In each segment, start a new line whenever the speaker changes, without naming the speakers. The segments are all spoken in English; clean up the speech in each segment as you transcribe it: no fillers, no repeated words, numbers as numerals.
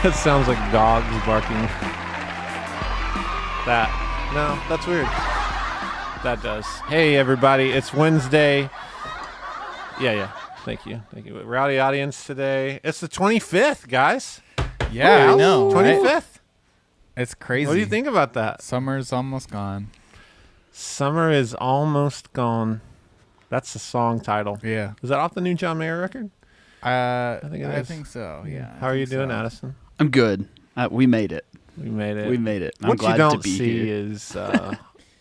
That sounds like dogs barking. No, that's weird. That does. Hey, everybody, it's Wednesday. Yeah. Thank you. Rowdy audience today. It's the 25th, guys.
Yeah, I know.
25th.
Right? It's crazy.
What do you think about that?
Summer's almost gone.
Summer is almost gone. That's the song title.
Yeah.
Is that off the new John Mayer record?
I
think
so. Yeah.
How are you doing, Addison?
I'm good. We made it.
We made it.
I'm
what
glad
you don't
to be
see
here.
is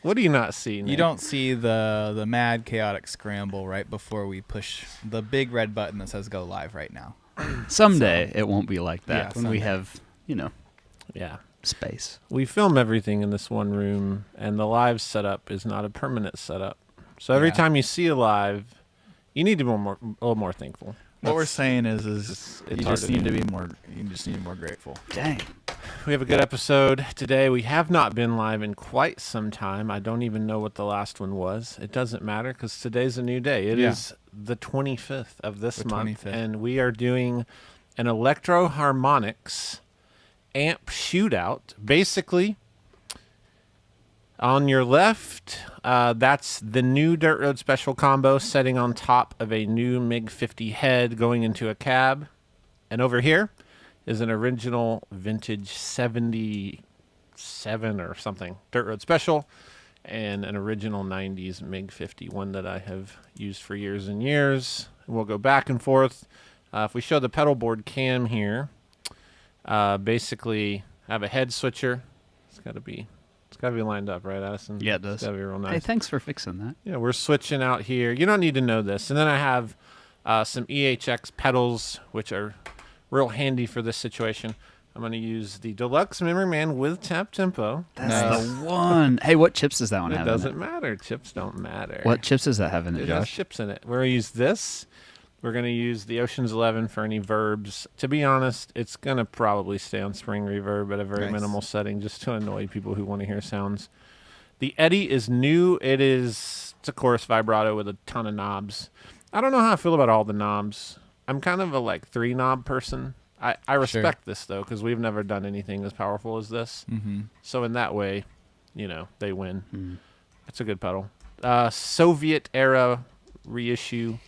what do you not see, Nick?
You don't see the mad chaotic scramble right before we push the big red button that says go live right now.
Someday it won't be like that
Yeah,
when
someday.
we have,
Yeah.
space.
We film everything in this one room, and the live setup is not a permanent setup. So every
Yeah.
time you see a live, you need to be a little more thankful.
What we're
That's-
saying is
it's
you
hard
just
to
need
do.
to be more. You just need to be more grateful.
Dang.
We have a good episode today. We have not been live in quite some time. I don't even know what the last one was. It doesn't matter because today's a new day. It is the 25th of this month,
25th.
and we are doing an Electro-Harmonix Amp Shootout. Basically, on your left, that's the new Dirt Road Special combo setting on top of a new MIG-50 head going into a cab. And over here is an original vintage 77 or something Dirt Road Special and an original 90s MIG-50, one that I have used for years and years. We'll go back and forth. If we show the pedal board cam here, basically have a head switcher. It's got to be lined up, right, Addison?
Yeah, it does.
It's got to be real nice.
Hey, thanks for fixing that.
Yeah, we're switching out here. You don't need to know this. And then I have some EHX pedals, which are real handy for this situation. I'm going to use the Deluxe Memory Man with tap tempo.
That's
Nice.
the one. Hey, what chips does that one
It
have
doesn't
in
matter. Chips don't matter.
it? What chips does that have in it,
It has
Josh?
chips in it. We're going to use this. We're going to use the Oceans 11 for any verbs. To be honest, it's going to probably stay on spring reverb at a very
Nice.
minimal setting just to annoy people who want to hear sounds. The Eddy is new. It's a chorus vibrato with a ton of knobs. I don't know how I feel about all the knobs. I'm kind of a 3-knob person. I respect this, though, because we've never done anything as powerful as this.
Mm-hmm.
So in that way, they win.
Mm.
It's a good pedal. Soviet-era reissue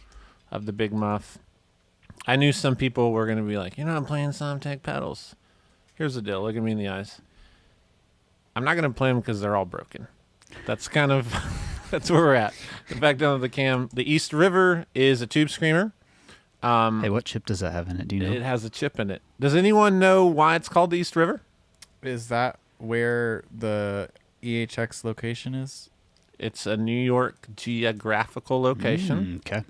of the Big Muff. I knew some people were going to be like, I'm playing Sovtek pedals. Here's the deal. Look at me in the eyes. I'm not going to play them because they're all broken. That's kind of, that's where we're at. Back down to the cam. The East River is a tube screamer.
Hey, what chip does that have in it? Do you know?
It has a chip in it. Does anyone know why it's called the East River?
Is that where the EHX location is?
It's a New York geographical location.
Okay.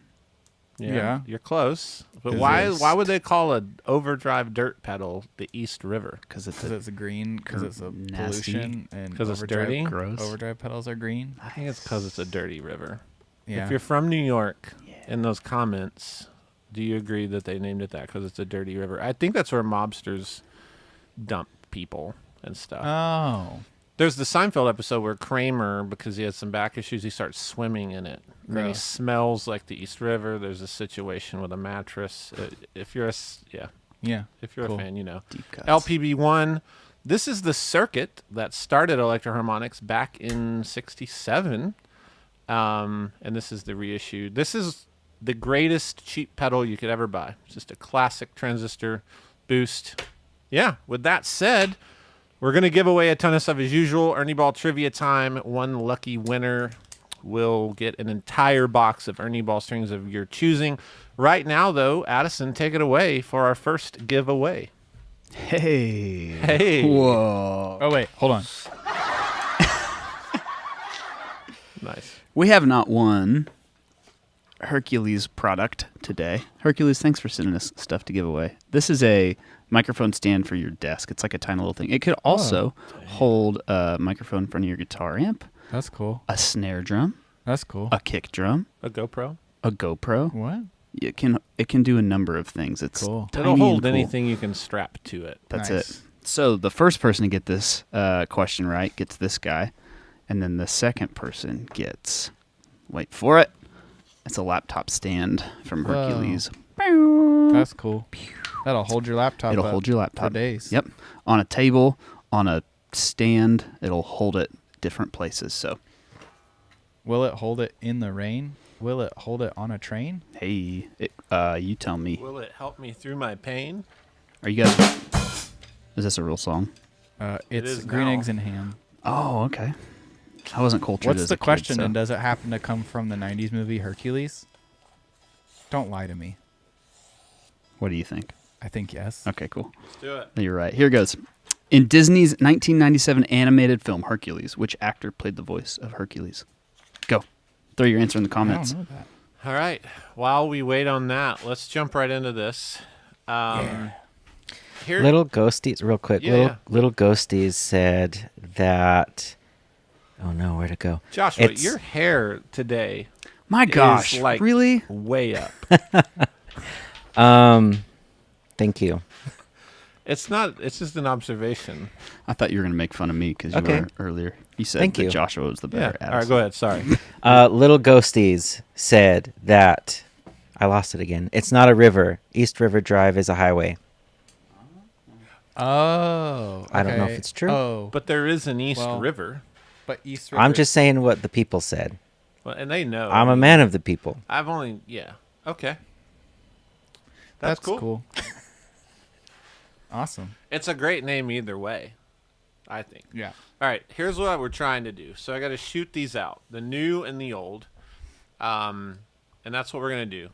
Yeah.
You're close. But
Is
why
it-
would they call a overdrive dirt pedal the East River?
Because it's
Because it's a green. Because it's a
nasty.
pollution and
'Cause it's
overdrive-
dirty?
gross.
Overdrive pedals are green.
I think it's because it's a dirty river.
Yeah.
If you're from New York, in those comments, do you agree that they named it that because it's a dirty river? I think that's where mobsters dump people and stuff.
Oh.
There's the Seinfeld episode where Kramer, because he has some back issues, he starts swimming in it. And he
Gross.
smells like the East River. There's a situation with a mattress. If you're
Yeah.
if you're
Cool.
a fan, you know.
deep cuts.
LPB-1. This is the circuit that started Electro-Harmonix back in '67. And this is the reissue. This is the greatest cheap pedal you could ever buy. It's just a classic transistor boost. Yeah, with that said, we're going to give away a ton of stuff as usual. Ernie Ball trivia time. One lucky winner will get an entire box of Ernie Ball strings of your choosing. Right now, though, Addison, take it away for our first giveaway.
Hey.
Hey.
Whoa.
Oh wait, hold on.
Nice.
We have not won Hercules product today. Hercules, thanks for sending us stuff to give away. This is a microphone stand for your desk. It's like a tiny little thing. It could also hold a microphone in front of your guitar amp,
That's cool.
a snare drum,
That's cool.
a kick drum,
A GoPro.
a GoPro.
What?
It can do a number of things. It's
Cool.
tiny
It'll hold
and cool.
anything you can strap to it.
That's
Nice.
it. So the first person to get this question right gets this guy, and then the second person gets, wait for it, it's a laptop stand from
Whoa.
Hercules.
That's cool. That'll hold your laptop.
It'll
up
hold your laptop
for days.
Yep, on a table, on a stand. It'll hold it different places. So,
Will it hold it in the rain? Will it hold it on a train?
hey, you tell me.
Will it help me through my pain?
Are you guys? Is this a real song?
It's
is
green
now.
eggs and ham.
Oh, okay. I wasn't cultured.
What's
as
the
a kid,
question?
so-
And does it happen to come from the '90s movie Hercules? Don't lie to me.
What do you think?
I think yes.
Okay, cool.
Let's do it.
You're right. Here goes. In Disney's 1997 animated film Hercules, which actor played the voice of Hercules? Go. Throw your answer in the comments.
I don't know that.
All right. While we wait on that, let's jump right into this. Here,
Little Ghosties, real quick.
Yeah,
Little Ghosties said that. Oh no, where'd it go?
Joshua,
It's-
your hair today
My gosh,
is like
really?
way up.
Thank you.
It's not. It's just an observation.
I thought you were going to make fun of me because you
Okay.
were earlier. You said
Thank
that
you.
Joshua was the
Yeah.
better.
All right. Go ahead. Sorry.
Little Ghosties said that. I lost it again. It's not a river. East River Drive is a highway.
Oh.
I don't know if
okay.
it's true.
Oh.
But there is an East
Well,
River,
But East River.
I'm just saying what the people said.
well, and they know.
I'm a man of the people.
I've only. Yeah. Okay. That's cool.
Awesome.
It's a great name either way, I think.
Yeah.
All right, here's what we're trying to do. So I got to shoot these out, the new and the old, and that's what we're gonna do.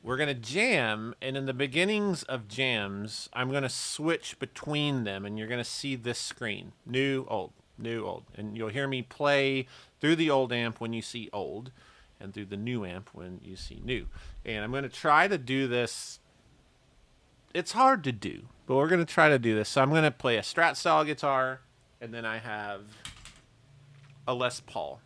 We're gonna jam, and in the beginnings of jams, I'm gonna switch between them, and you're gonna see this screen: new, old, and you'll hear me play through the old amp when you see old, and through the new amp when you see new. And I'm gonna try to do this. It's hard to do, but we're going to try to do this. So I'm going to play a Strat style guitar, and then I have a Les Paul.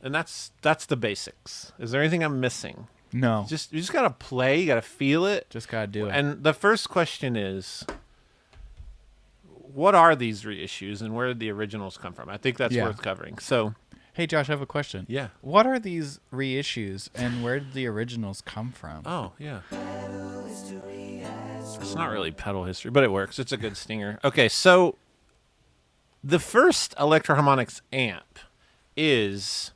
And that's the basics. Is there anything I'm missing?
No.
You just got to play, you got to feel it.
Just gotta do it.
And the first question is, what are these reissues and where did the originals come from? I think that's
Yeah.
worth covering. So,
Hey, Josh, I have a question.
yeah.
What are these reissues, and where did the originals come from?
Oh, yeah. It's not really pedal history, but it works. It's a good stinger. Okay, so the first Electro-Harmonix amp is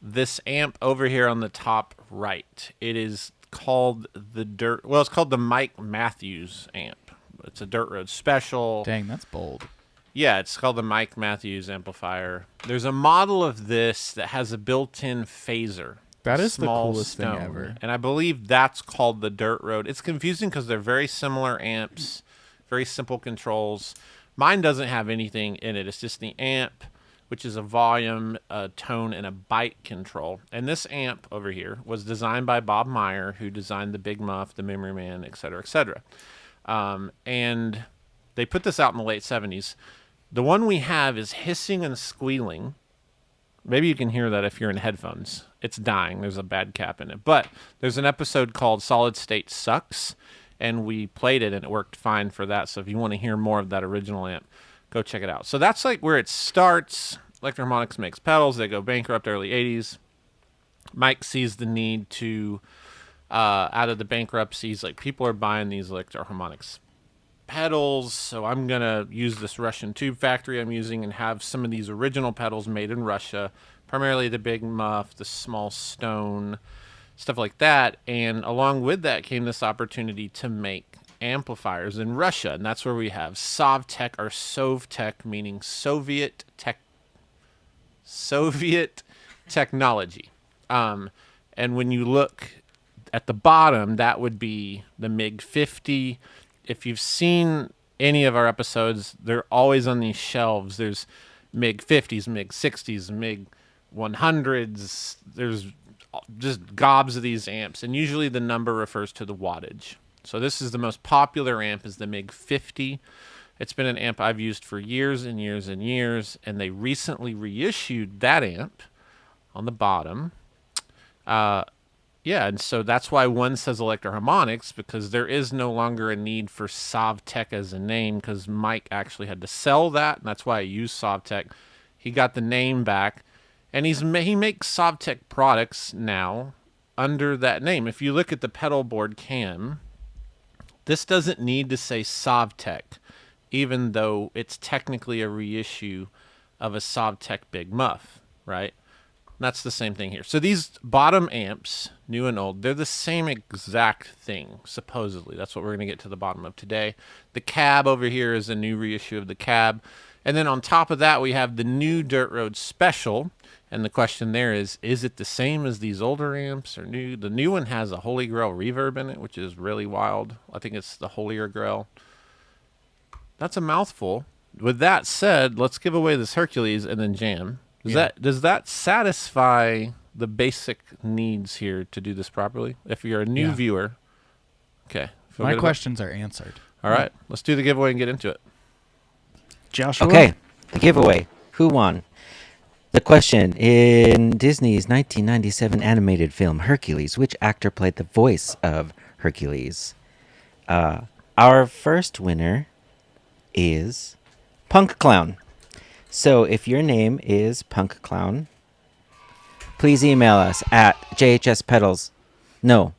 this amp over here on the top right. It is called it's called the Mike Matthews amp. It's a Dirt Road special.
Dang, that's bold.
Yeah, it's called the Mike Matthews amplifier. There's a model of this that has a built-in phaser.
That is the
Small
coolest thing
stone.
ever.
And I believe that's called the Dirt Road. It's confusing because they're very similar amps, very simple controls. Mine doesn't have anything in it. It's just the amp, which is a volume, a tone, and a bite control. And this amp over here was designed by Bob Meyer, who designed the Big Muff, the Memory Man, et cetera, et cetera. And they put this out in the late 70s. The one we have is hissing and squealing. Maybe you can hear that if you're in headphones. It's dying. There's a bad cap in it. But there's an episode called Solid State Sucks, and we played it, and it worked fine for that. So if you want to hear more of that original amp, go check it out. So that's like where it starts. Electro-Harmonix makes pedals. They go bankrupt early 80s. Mike sees the need to, out of the bankruptcies, like people are buying these Electro-Harmonix pedals, so I'm going to use this Russian tube factory I'm using and have some of these original pedals made in Russia, primarily the Big Muff, the Small Stone, stuff like that. And along with that came this opportunity to make amplifiers in Russia, and that's where we have Sovtek, or Sovtek, meaning Soviet technology. And when you look at the bottom, that would be the MIG-50. If you've seen any of our episodes, they're always on these shelves. There's MIG-50s, MIG-60s, MIG-100s. There's just gobs of these amps, and usually the number refers to the wattage. So this is the most popular amp, is the MIG-50. It's been an amp I've used for years and years and years, and they recently reissued that amp on the bottom. Yeah, and so that's why one says Electro-Harmonix, because there is no longer a need for Sovtek as a name, because Mike actually had to sell that, and that's why I use Sovtek. He got the name back, and he makes Sovtek products now under that name. If you look at the pedal board cam, This doesn't need to say Sovtek, even though it's technically a reissue of a Sovtek Big Muff, right? That's the same thing here. So these bottom amps, new and old, they're the same exact thing, supposedly. That's what we're going to get to the bottom of today. The cab over here is a new reissue of the cab. And then on top of that, we have the new Dirt Road Special. And the question there is it the same as these older amps or new? The new one has a Holy Grail reverb in it, which is really wild. I think it's the Holier Grail. That's a mouthful. With that said, let's give away this Hercules and then jam. Does that satisfy the basic needs here to do this properly? If you're a new viewer, okay.
My questions are answered.
All right, let's do the giveaway and get into it.
Joshua.
Okay, the giveaway. Who won? The question: in Disney's 1997 animated film Hercules, which actor played the voice of Hercules? Our first winner is Punk Clown. So if your name is Punk Clown, please email us at JHSPedals. No.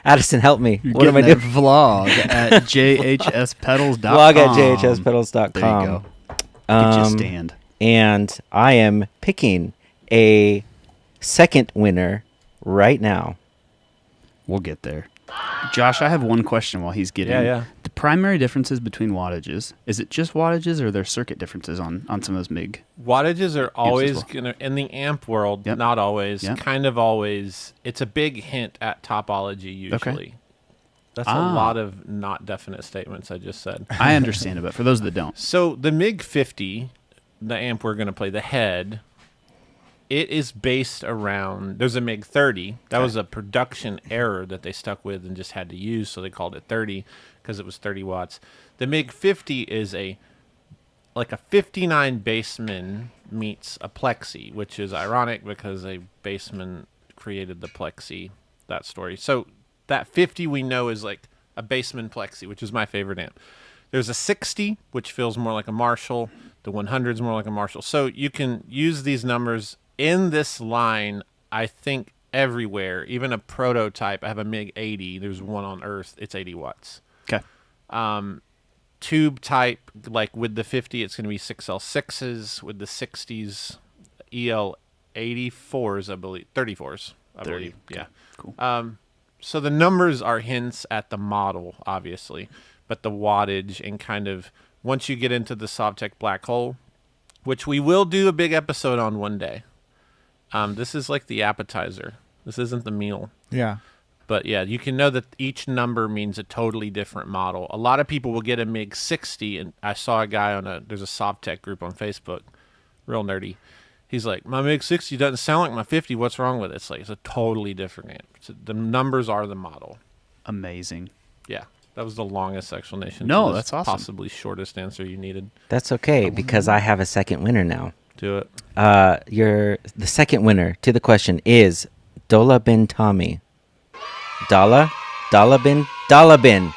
Addison, help me. What am I doing?
Vlog at jhspedals.com.
Vlog at jhspedals.com.
There you go. Get you a stand.
And I am picking a second winner right now.
We'll get there. Josh, I have one question while he's getting.
Yeah.
The primary differences between wattages, is it just wattages or are there circuit differences on some of those MIG?
Wattages are always
well.
going to, in the amp world,
Yep.
not always,
Yep.
kind of always, it's a big hint at topology usually.
Okay.
That's a lot of not definite statements I just said.
I understand it, but for those that don't.
So the MIG-50, the amp we're going to play, the head, it is based around, there's a MIG-30. That was a production error that they stuck with and just had to use, so they called it 30 because it was 30 watts. The MIG-50 is like a 59 bassman meets a plexi, which is ironic because a bassman created the plexi, that story. So that 50 we know is like a bassman plexi, which is my favorite amp. There's a 60, which feels more like a Marshall. The 100 is more like a Marshall. So you can use these numbers in this line, I think, everywhere. Even a prototype. I have a MIG-80. There's one on Earth. It's 80 watts.
Okay.
Tube type, like with the 50, it's going to be 6L6s. With the 60s, EL84s, I believe. 34s, I
30.
believe.
Okay.
Yeah.
Cool.
So the numbers are hints at the model, obviously. But the wattage and kind of, once you get into the Sovtek Black Hole, which we will do a big episode on one day. This is like the appetizer. This isn't the meal.
Yeah.
But yeah, you can know that each number means a totally different model. A lot of people will get a MiG-60, and I saw a guy there's a Sovtek group on Facebook, real nerdy. He's like, my MiG-60 doesn't sound like my 50. What's wrong with it? It's like, it's a totally different amp. The numbers are the model.
Amazing.
Yeah. That was the longest explanation.
No,
to this
that's awesome.
Possibly shortest answer you needed.
That's okay because I have a second winner now.
Do it.
The second winner to the question is Dola bin Tommy. Dollar bin Dollar bin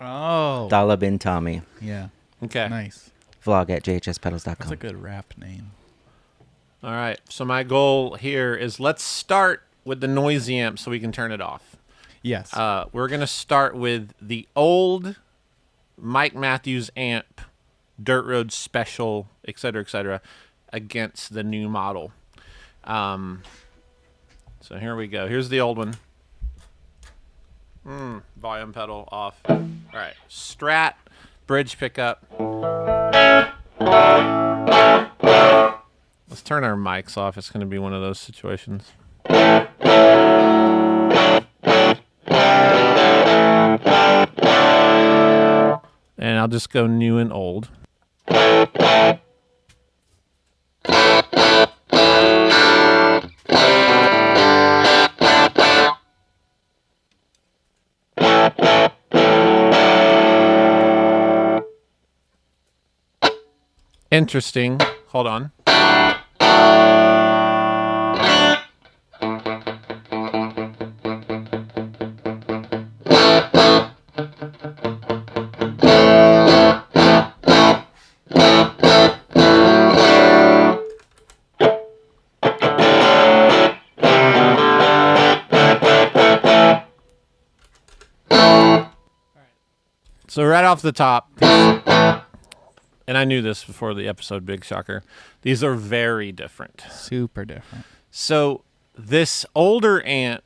Oh.
Dollar bin Tommy.
Yeah.
Okay.
Nice.
Vlog at jhspedals.com.
That's a good rap name.
All right. So my goal here is let's start with the noisy amp so we can turn it off.
Yes.
We're going to start with the old Mike Matthews amp, Dirt Road Special, et cetera, against the new model. So here we go. Here's the old one. Volume pedal off. All right. Strat, bridge pickup. Let's turn our mics off. It's going to be one of those situations. And I'll just go new and old. Interesting. Hold on. So right off the top, and I knew this before the episode, big shocker, these are very different.
Super different.
So this older amp,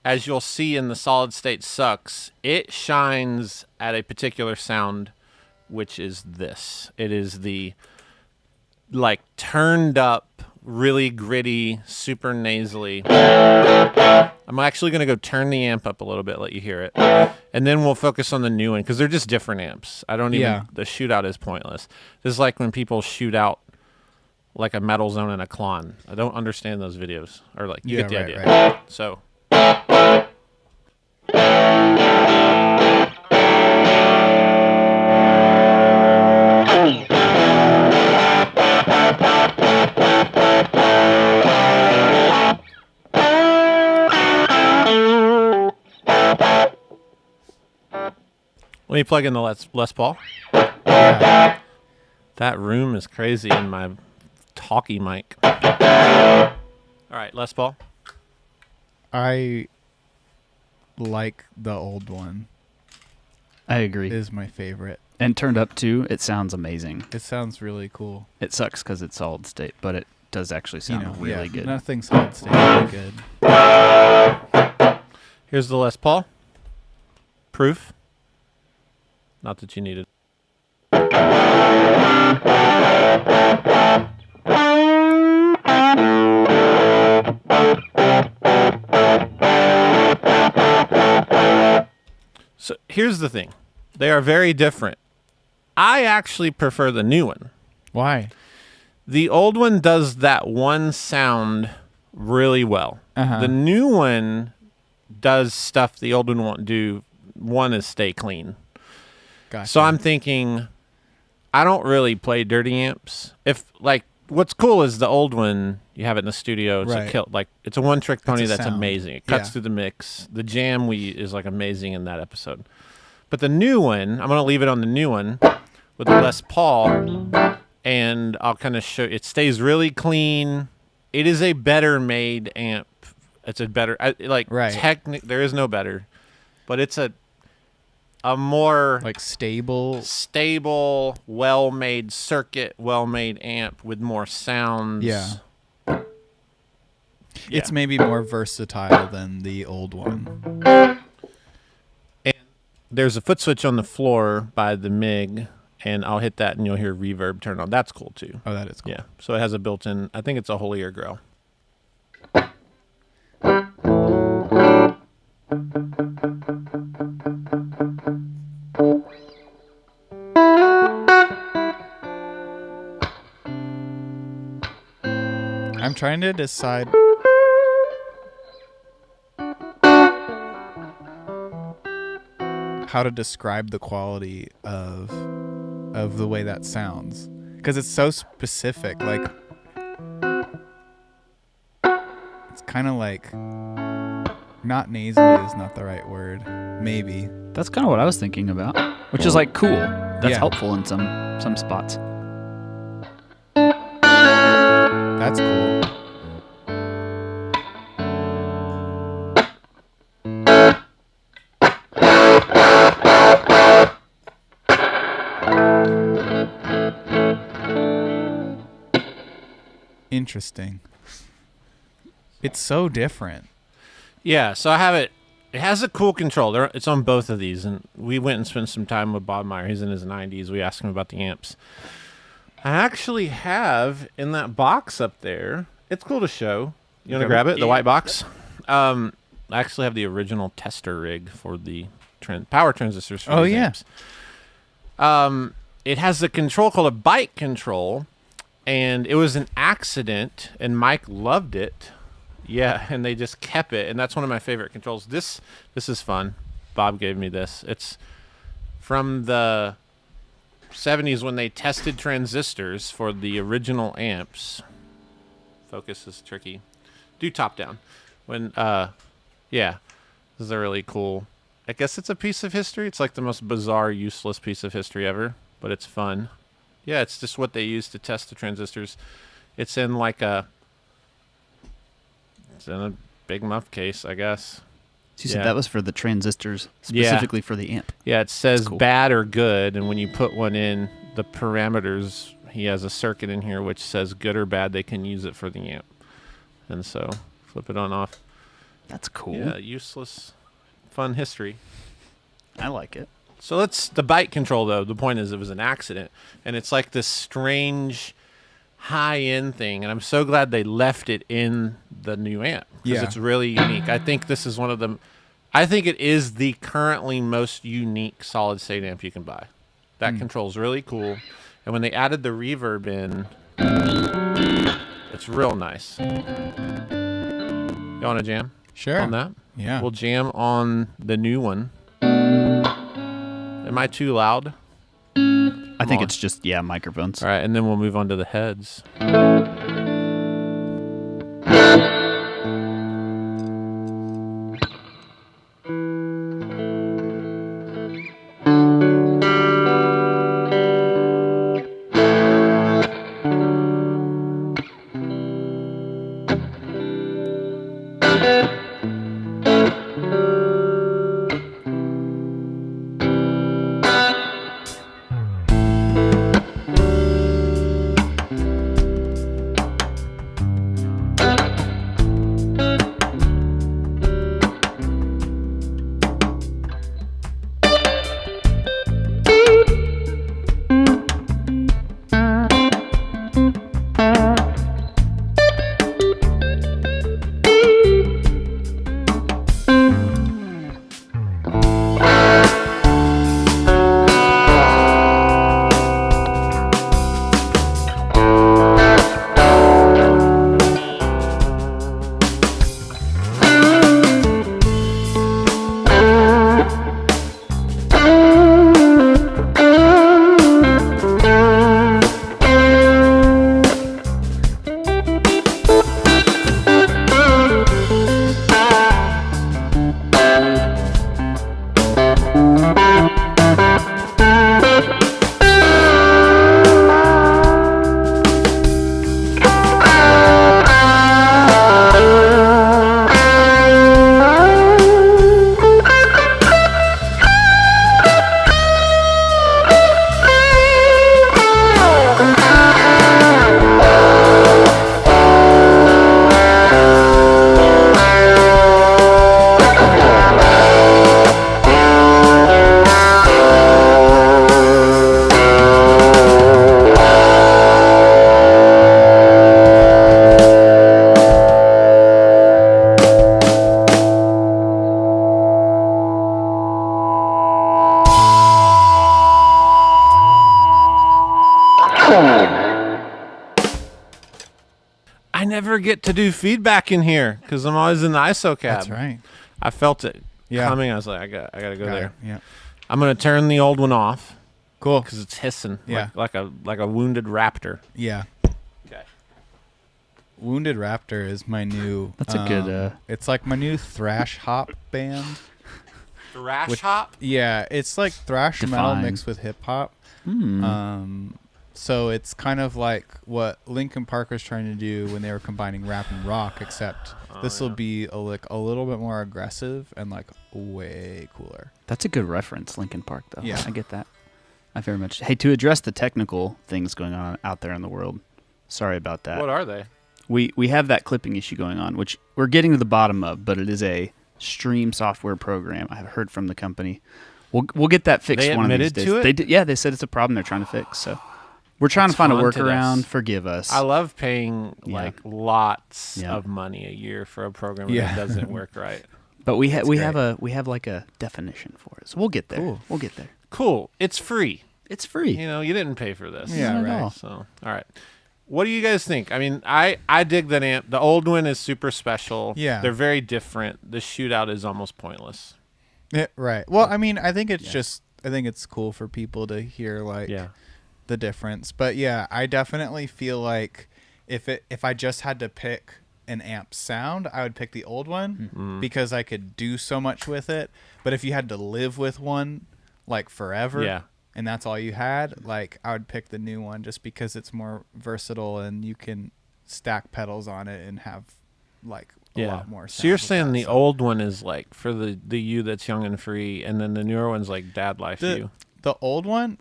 as you'll see in the solid state sucks, it shines at a particular sound, which is this. It is the like turned up, really gritty, super nasally. I'm actually going to go turn the amp up a little bit, let you hear it. And then we'll focus on the new one because they're just different amps. I don't even,
Yeah.
the shootout is pointless. This is like when people shoot out like a metal zone and a clon. I don't understand those videos. Or like, you get the
right,
idea.
right.
So. Let me plug in the Les Paul.
Yeah.
That room is crazy in my talkie mic. All right, Les Paul.
I like the old one.
I agree.
It is my favorite.
And turned up too, it sounds amazing.
It sounds really cool.
It sucks because it's solid state, but it does actually sound really good.
Nothing solid state really good.
Here's the Les Paul. Proof. Not that you needed. So here's the thing. They are very different. I actually prefer the new one.
Why?
The old one does that one sound really well.
Uh-huh.
The new one does stuff the old one won't do. One is stay clean.
Gotcha.
So I'm thinking, I don't really play dirty amps. If like, what's cool is the old one. You have it in the studio. It's
Right.
a kill. Like it's a one-trick pony
It's a
that's
sound.
amazing. It cuts
Yeah.
through the mix. The jam is like amazing in that episode. But the new one, I'm gonna leave it on the new one with the Les Paul, and I'll kind of show. It stays really clean. It is a better made amp. It's a better
Right.
There is no better, but it's a more
like stable.
stable, well-made circuit, well-made amp with more sounds.
Yeah.
Yeah.
It's maybe more versatile than the old one.
And there's a foot switch on the floor by the MIG, and I'll hit that and you'll hear reverb turn on. That's cool too.
Oh, that is cool.
Yeah. So it has a built-in, I think it's a Holier Grill.
I'm trying to decide how to describe the quality of the way that sounds, because it's so specific. Like it's kind of like, not nasally is not the right word. Maybe.
That's kind of what I was thinking about, which is like cool. That's
Yeah.
helpful in some spots.
That's cool. Interesting. It's so different.
Yeah, so I have it. It has a cool control. It's on both of these, and we went and spent some time with Bob Meyer. He's in his 90s. We asked him about the amps. I actually have in that box up there. It's cool to show. You want to grab it? The white box. I actually have the original tester rig for the power transistors for these amps. It has a control called a bike control, and it was an accident, and Mike loved it. Yeah, and they just kept it, and that's one of my favorite controls. This is fun. Bob gave me this. It's from the 70s when they tested transistors for the original amps. Focus is tricky. Do top down. When yeah, this is a really cool. I guess it's a piece of history. It's like the most bizarre, useless piece of history ever, but it's fun. Yeah, it's just what they use to test the transistors. It's in like it's in a big Muff case, I guess.
So you said that was for the transistors,
Yeah.
specifically for the amp.
Yeah, it says
cool.
bad or good, and when you put one in, the parameters, he has a circuit in here which says good or bad. They can use it for the amp. And so flip it on off.
That's cool.
Yeah, useless, fun history.
I like it.
So the bite control, though. The point is it was an accident. And it's like this strange high-end thing. And I'm so glad they left it in the new amp. Because it's really unique. I think this is I think it is the currently most unique solid-state amp you can buy. That control's really cool. And when they added the reverb in, it's real nice. You want to jam?
Sure.
On that?
Yeah.
We'll jam on the new one. Am I too loud?
I think
on.
it's just, microphones.
All right, and then we'll move on to the heads. I never get to do feedback in here because I'm always in the ISO cab.
That's right.
I felt it
Yeah.
coming. I was like, I got to go there.
Yeah.
I'm gonna turn the old one off
Cool.
because it's hissing.
Yeah.
like a wounded raptor.
Yeah.
Okay.
Wounded Raptor is my new.
That's a good,
It's like my new thrash hop band.
Thrash
With-
hop.
Yeah, it's like thrash metal
Define.
mixed with hip hop.
Hmm.
So it's kind of like what Linkin Park was trying to do when they were combining rap and rock, except this will be a little bit more aggressive and like way cooler.
That's a good reference, Linkin Park, though.
Yeah.
I get that. I very much. Hey, to address the technical things going on out there in the world, sorry about that.
What are they?
We have that clipping issue going on, which we're getting to the bottom of, but it is a stream software program. I have heard from the company. We'll get that fixed
They
one of these
admitted
days.
to it?
They did, yeah, they said it's a problem they're trying to fix. So we're trying to find a
Taunted
workaround.
us.
Forgive us.
I love paying
Yeah.
like lots
Yeah.
of money a year for a program
Yeah.
that doesn't work right.
but we
That's
we
great.
have like a definition for it. So we'll get there.
Cool.
We'll get there.
Cool. It's free.
It's free.
You know, you didn't pay for this.
Yeah,
Not at
right.
all.
So, all right. What do you guys think? I mean, I dig that amp. The old one is super special.
Yeah.
They're very different. The Shootout is almost pointless.
Yeah, right. Well, I mean, I think it's just I think it's cool for people to hear like
Yeah.
the difference. But yeah, I definitely feel like if I just had to pick an amp sound, I would pick the old one because I could do so much with it. But if you had to live with one like forever,
Yeah.
and that's all you had, like I would pick the new one just because it's more versatile and you can stack pedals on it and have like a lot more.
So you're
sound with
saying
that,
the
so.
old one is like for the you that's young and free, and then the newer one's like dad life you.
The old one,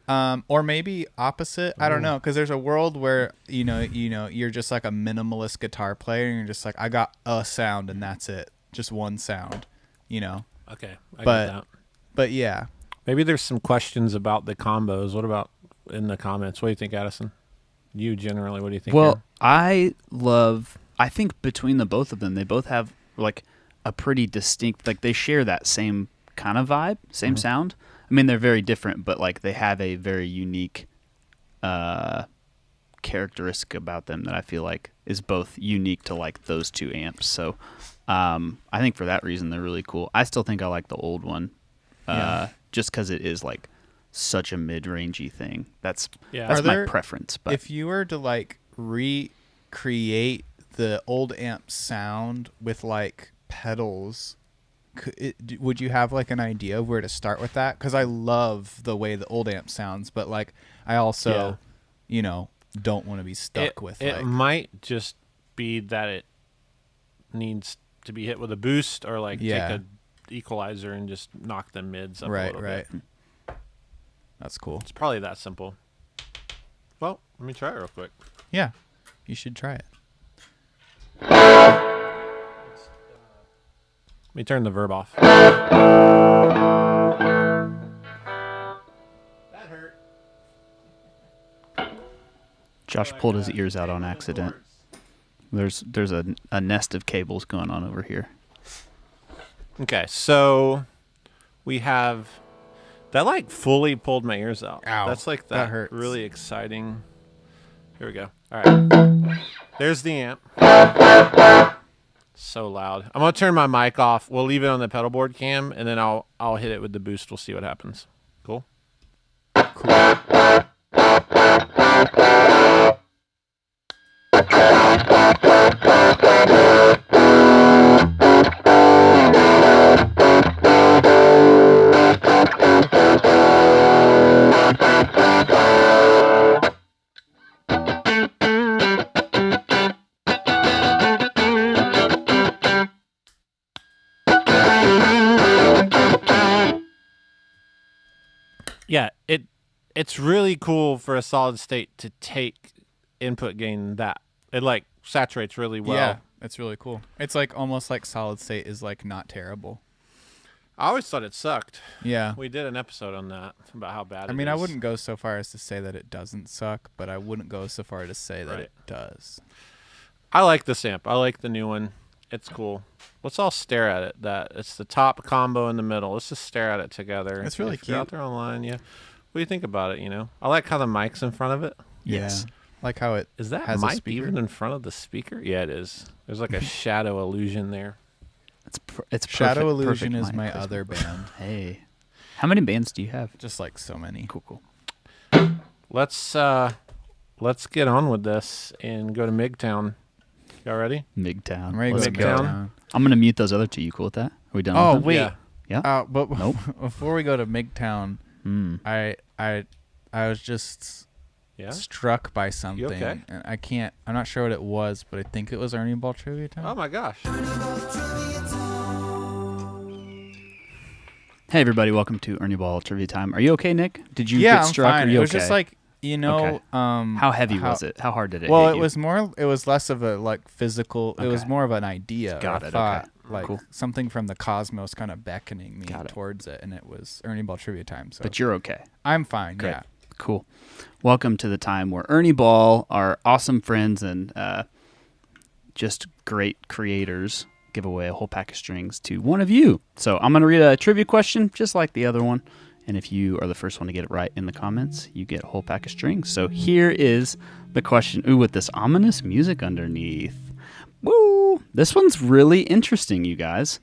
or maybe opposite. I don't know, because there's a world where you're just like a minimalist guitar player, and you're just like, I got a sound and that's it, just one sound,
Okay, I get that.
But yeah,
Maybe there's some questions about the combos. What about in the comments? What do you think, Addison? You generally, what do you think?
Well,
Aaron?
I think between the both of them, they both have like a pretty distinct, like they share that same kind of vibe, same sound. I mean, they're very different, but like they have a very unique characteristic about them that I feel like is both unique to like those two amps. So I think for that reason, they're really cool. I still think I like the old one just because it is like such a mid-rangey thing. That's my preference. But
if you were to like recreate the old amp sound with like pedals, would you have like an idea of where to start with that? Because I love the way the old amp sounds, but like I also don't want to be stuck with
it
like,
might just be that it needs to be hit with a boost or like take a equalizer and just knock the mids up a little bit.
That's cool.
It's probably that simple. Well, let me try it real quick.
Yeah, you should try it.
Let me turn the verb off. That hurt.
Josh pulled his ears out on accident. There's a nest of cables going on over here.
Okay, so we have that like fully pulled my ears out.
Ow,
that's like
that hurts.
really exciting. Here we go. All right. There's the amp. So loud. I'm gonna turn my mic off. We'll leave it on the pedal board cam, and then I'll hit it with the boost. We'll see what happens. Cool. Yeah, it's really cool for a solid state to take input gain that. It like saturates really well.
Yeah, it's really cool. It's like almost like solid state is like not terrible.
I always thought it sucked.
Yeah.
We did an episode on that about how bad
I mean, I
is.
wouldn't go so far as to say that it doesn't suck, but I wouldn't go so far to say that it does.
I like this amp. I like the new one. It's cool. Let's all stare at it. That it's the top combo in the middle. Let's just stare at it together.
It's really
if you're out
cute.
there online, yeah. What do you think about it? I like how the mic's in front of it.
Yes.
Yeah. Like how it
Is that
has a
mic
speaker.
even in front of the speaker? Yeah, it is. There's like a shadow illusion there.
It's
Shadow
perfect-
Illusion
perfect
is
mic
my
placement.
other band.
Hey, how many bands do you have?
Just like so many.
Cool.
Let's get on with this and go to MIGtown. Y'all ready?
MIGtown.
I'm ready to
Let's
go
MIGtown.
down.
I'm gonna mute those other two. You cool with that? Are we done?
Oh
with them?
wait.
Yeah.
But
Nope.
before we go to MIGtown,
Mm.
I was just
Yeah.
struck by something.
okay?
And I'm not sure what it was, but I think it was Ernie Ball trivia time.
Oh my gosh.
Hey everybody, welcome to Ernie Ball Trivia Time. Are you okay, Nick? Did you
yeah,
get
I'm
struck?
fine.
Are you
It was
okay?
just like
Okay. How heavy was it? How hard did it
Well,
hit
it
you?
was less of a like physical. It was
Okay.
more of an idea.
Got
or a
it,
thought,
okay.
Like
Cool.
something from the cosmos kind of beckoning me
Got it.
towards it, and it was Ernie Ball trivia time. So
But you're okay.
I'm fine.
Great.
Yeah.
Cool. Welcome to the time where Ernie Ball, our awesome friends and just great creators, give away a whole pack of strings to one of you. So I'm going to read a trivia question just like the other one. And if you are the first one to get it right in the comments, you get a whole pack of strings. So here is the question. Ooh, with this ominous music underneath. Woo! This one's really interesting, you guys.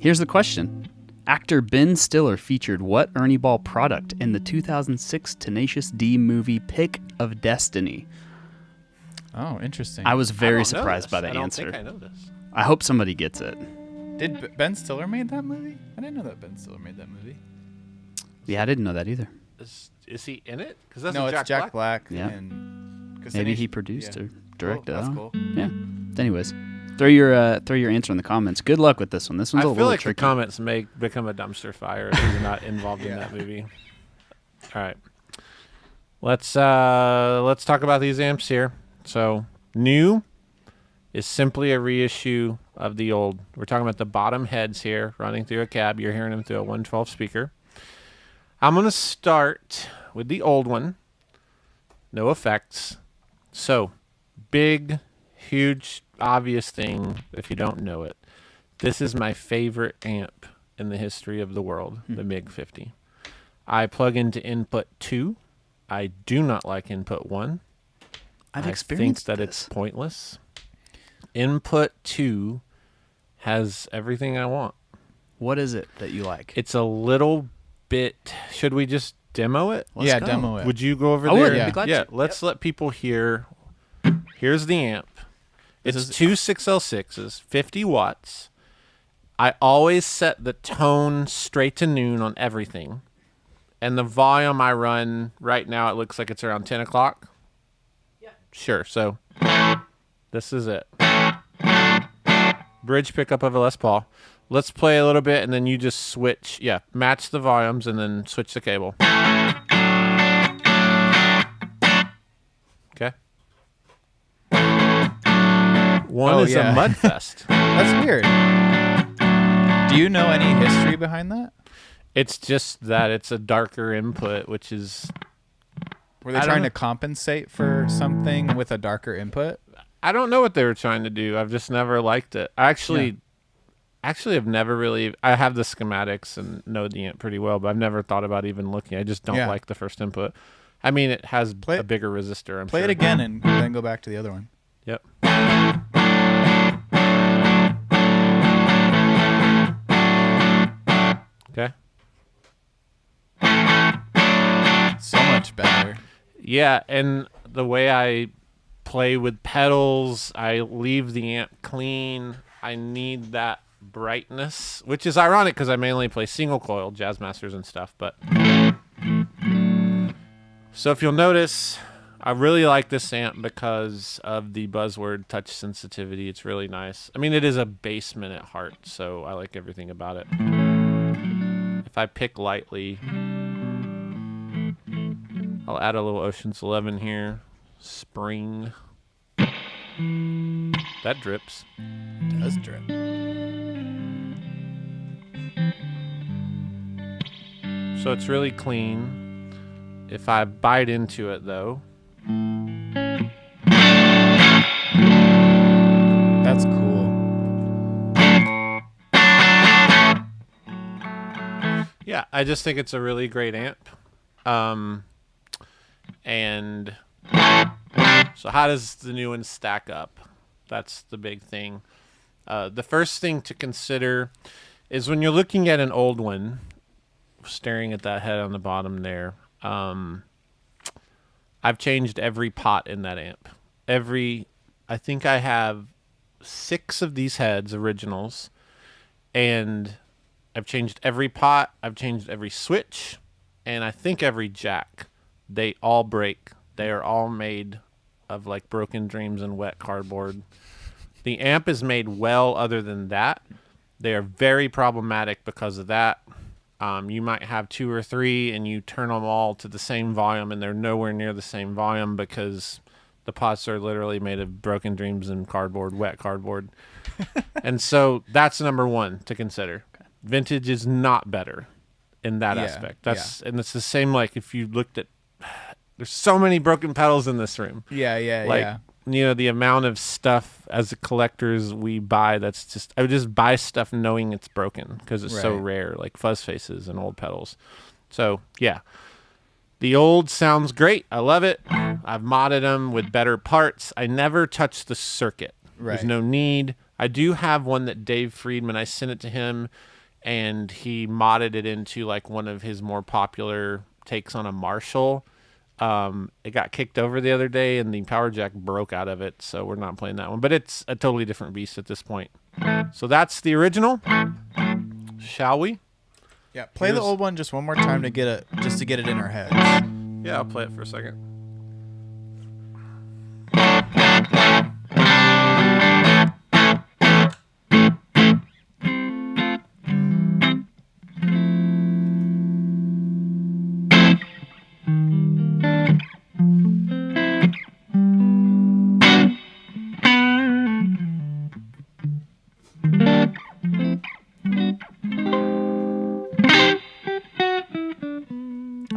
Here's the question. Actor Ben Stiller featured what Ernie Ball product in the 2006 Tenacious D movie Pick of Destiny?
Oh, interesting.
I was
I
very
don't know
surprised
this.
by the
I don't
answer.
think I know this.
I hope somebody gets it.
Did Ben Stiller made that movie? I didn't know that Ben Stiller made that movie.
Yeah, I didn't know that either.
Is he in it? Because that's
No, it's Jack Black.
Yeah.
And 'cause
Maybe
Tenacious-
he produced
yeah.
or directed.
Cool.
I
That's
don't
cool.
know. Yeah. Anyways, Throw your answer in the comments. Good luck with this one. This one's a
I feel
little
like
tricky.
the comments may become a dumpster fire if you're not involved in that movie. All right. Let's talk about these amps here. So, new is simply a reissue of the old. We're talking about the bottom heads here running through a cab. You're hearing them through a 112 speaker. I'm going to start with the old one. No effects. So, big, huge, obvious thing if you don't know it. This is my favorite amp in the history of the world, the MIG-50. I plug into input 2. I do not like input 1.
I've
I
experienced
think that
this.
it's pointless. Input 2 has everything I want.
What is it that you like?
It's a little bit... Should we just demo it?
Let's
yeah,
go.
demo it.
Would you go over
I
there?
would.
Yeah.
Be glad
Yeah,
to.
let's let people hear. Here's the amp. It's two 6L6s, 50 watts. I always set the tone straight to noon on everything. And the volume I run right now, it looks like it's around 10 o'clock. Yeah. Sure, so this is it. Bridge pickup of a Les Paul. Let's play a little bit and then you just switch. Yeah, match the volumes and then switch the cable. Okay. One is
yeah.
a mud fest.
That's weird. Do you know any history behind that?
It's just that it's a darker input, which is...
Were they
I don't
trying
know.
to compensate for something with a darker input?
I don't know what they were trying to do. I've just never liked it. I actually have never really... I have the schematics and know the amp pretty well, but I've never thought about even looking. I just don't
Yeah.
like the first input. I mean, it has
Play-
a bigger resistor, I'm
Play
sure.
it again and then go back to the other one.
Yep. Okay.
So much better.
Yeah, and the way I play with pedals, I leave the amp clean. I need that brightness, which is ironic because I mainly play single coil jazz masters and stuff. But so if you'll notice, I really like this amp because of the buzzword touch sensitivity. It's really nice. I mean, it is a basement at heart, so I like everything about it. If I pick lightly, I'll add a little Oceans 11 here. Spring. That drips.
Does drip.
So it's really clean. If I bite into it, though,
That's cool.
yeah, I just think it's a really great amp. And so how does the new one stack up? That's the big thing. The first thing to consider is when you're looking at an old one, staring at that head on the bottom there, I've changed every pot in that amp. I think I have 6 of these heads, originals, and I've changed every pot, I've changed every switch, and I think every jack. They all break. They are all made of like broken dreams and wet cardboard. The amp is made well other than that. They are very problematic because of that. You might have 2 or 3 and you turn them all to the same volume and they're nowhere near the same volume because the pots are literally made of broken dreams and cardboard, wet cardboard. And so that's number 1 to consider. Vintage is not better in that
Yeah,
aspect. And it's the same like if you looked at there's so many broken pedals in this room.
Yeah,
Like
yeah.
you know, the amount of stuff as collectors we buy that's just I would just buy stuff knowing it's broken because it's so
Right.
rare, like fuzz faces and old pedals. So yeah, the old sounds great. I love it. I've modded them with better parts. I never touch the circuit.
Right.
There's no need. I do have one that Dave Friedman, I sent it to him and he modded it into like one of his more popular takes on a Marshall. It got kicked over the other day and the power jack broke out of it, so we're not playing that one. But it's a totally different beast at this point. So that's the original. Shall we?
Yeah, play the
Here's-
old one just one more time to get it in our heads.
Yeah, I'll play it for a second.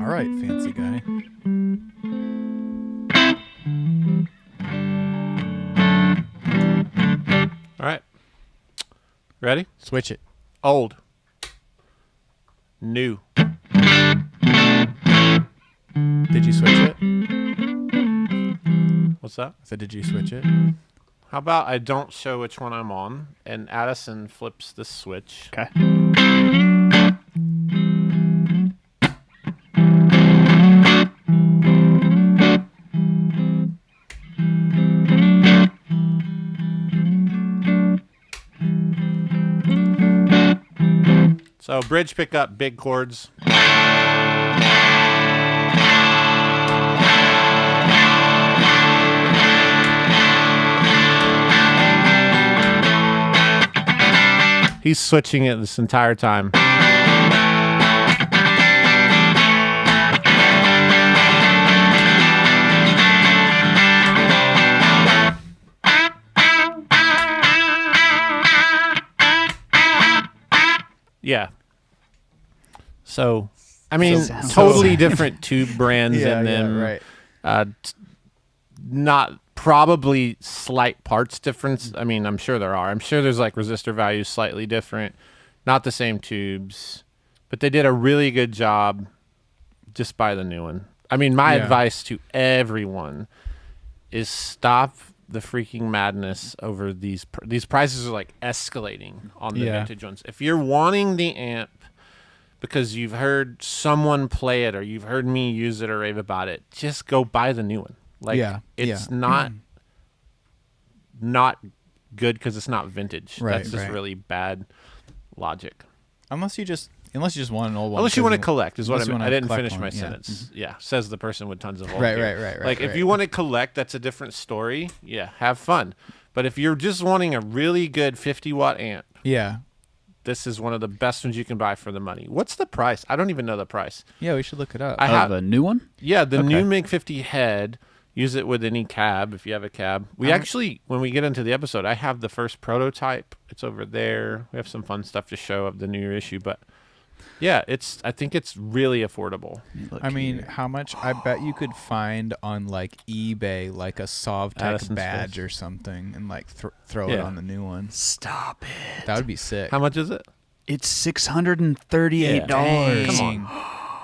All right, fancy guy.
All right. Ready?
Switch it.
Old. New.
Did you switch it?
What's that?
I said, did you switch it?
How about I don't show which one I'm on, and Addison flips the switch.
Okay.
So bridge pickup, big chords. He's switching it this entire time. Yeah. So, I mean,
Sounds
totally
so-
different tube brands in them.
right.
Not probably slight parts difference. I mean, I'm sure there are. I'm sure there's like resistor values slightly different, not the same tubes, but they did a really good job. Just buy the new one. I mean, my
Yeah.
advice to everyone is stop the freaking madness over these prices are like escalating on the
Yeah.
vintage ones. If you're wanting the amp because you've heard someone play it or you've heard me use it or rave about it, just go buy the new one. Like it's not good because it's not vintage.
Right,
That's just
right.
really bad logic.
Unless you just want an old one.
Unless you want to
'cause-
collect, is what I
unless you
meant. I
wanna
didn't
collect
finish
one,
my
yeah.
sentence. Yeah, says the person with tons of old
Right,
gear.
right.
Like if
right.
you want to collect, that's a different story. Yeah, have fun. But if you're just wanting a really good 50-watt amp,
Yeah.
this is one of the best ones you can buy for the money. What's the price? I don't even know the price.
Yeah, we should look it up.
I have
Of a new one?
Yeah, the
Okay.
new MIG-50 head. Use it with any cab if you have a cab. We actually, when we get into the episode, I have the first prototype. It's over there. We have some fun stuff to show of the new issue, but yeah, I think it's really affordable.
Look
I mean,
here.
how much? I bet you could find on like eBay like a Sovtek
Addison's
badge
face.
or something, and like throw it
Yeah.
on the new one.
Stop it.
That would be sick.
How much is it?
It's $638.
Dang.
Come on.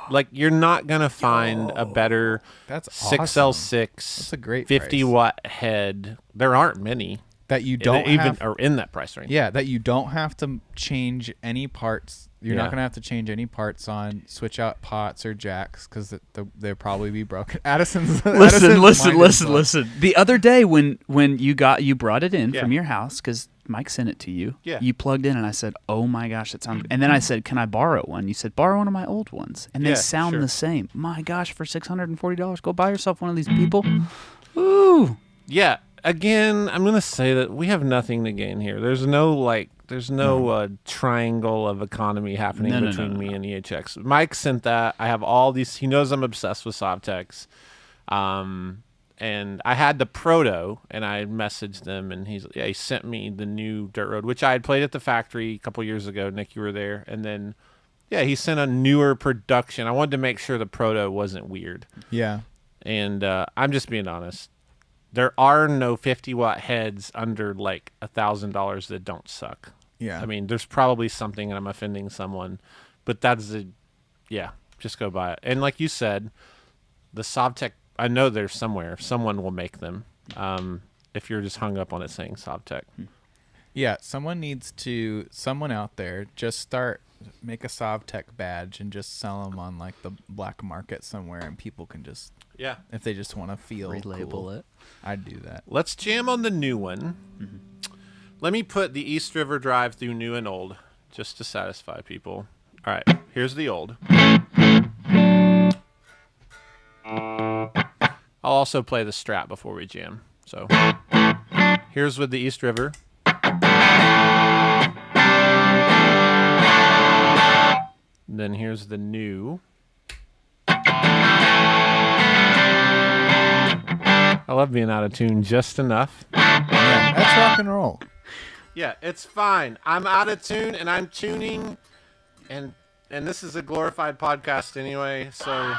Like, you're not going to find a better
That's awesome.
6L6
That's a great
50-watt head. There aren't many
That you
that
don't
even
have.
are in that price range.
Yeah, that you don't have to change any parts. You're
Yeah.
not gonna have to change any parts on switch out pots or jacks because they'll probably be broken. Addison's
Listen.
mind is
The other day when you brought it in
Yeah.
from your house because Mike sent it to you.
Yeah.
You plugged in and I said, "Oh my gosh, that sounds." And then I said, "Can I borrow one?" You said, "Borrow one of my old ones," and they
Yeah,
sound
sure.
the same. My gosh, for $640, go buy yourself one of these people. Ooh.
Yeah. Again, I'm going to say that we have nothing to gain here. There's no triangle of economy happening
No,
between me and EHX. Mike sent that. I have all these. He knows I'm obsessed with Sovtex. And I had the proto, and I messaged them, and he sent me the new Dirt Road, which I had played at the factory a couple years ago. Nick, you were there. And then, he sent a newer production. I wanted to make sure the proto wasn't weird.
Yeah.
And I'm just being honest. There are no 50-watt heads under like $1,000 that don't suck.
Yeah.
I mean, there's probably something, and I'm offending someone, but just go buy it. And like you said, the Sovtek, I know there's somewhere. Someone will make them. If you're just hung up on it saying Sovtek.
Yeah, someone out there just make a Sovtek badge and just sell them on like the black market somewhere, and people can just,
Yeah.
if they just want to feel
Relabel
cool,
it.
I'd do that.
Let's jam on the new one. Let me put the East River drive through new and old just to satisfy people. All right, here's the old. I'll also play the Strat before we jam. So here's with the East River. Then here's the new. I love being out of tune just enough.
Yeah, that's rock and roll.
Yeah, it's fine. I'm out of tune and I'm tuning, and And this is a glorified podcast anyway, so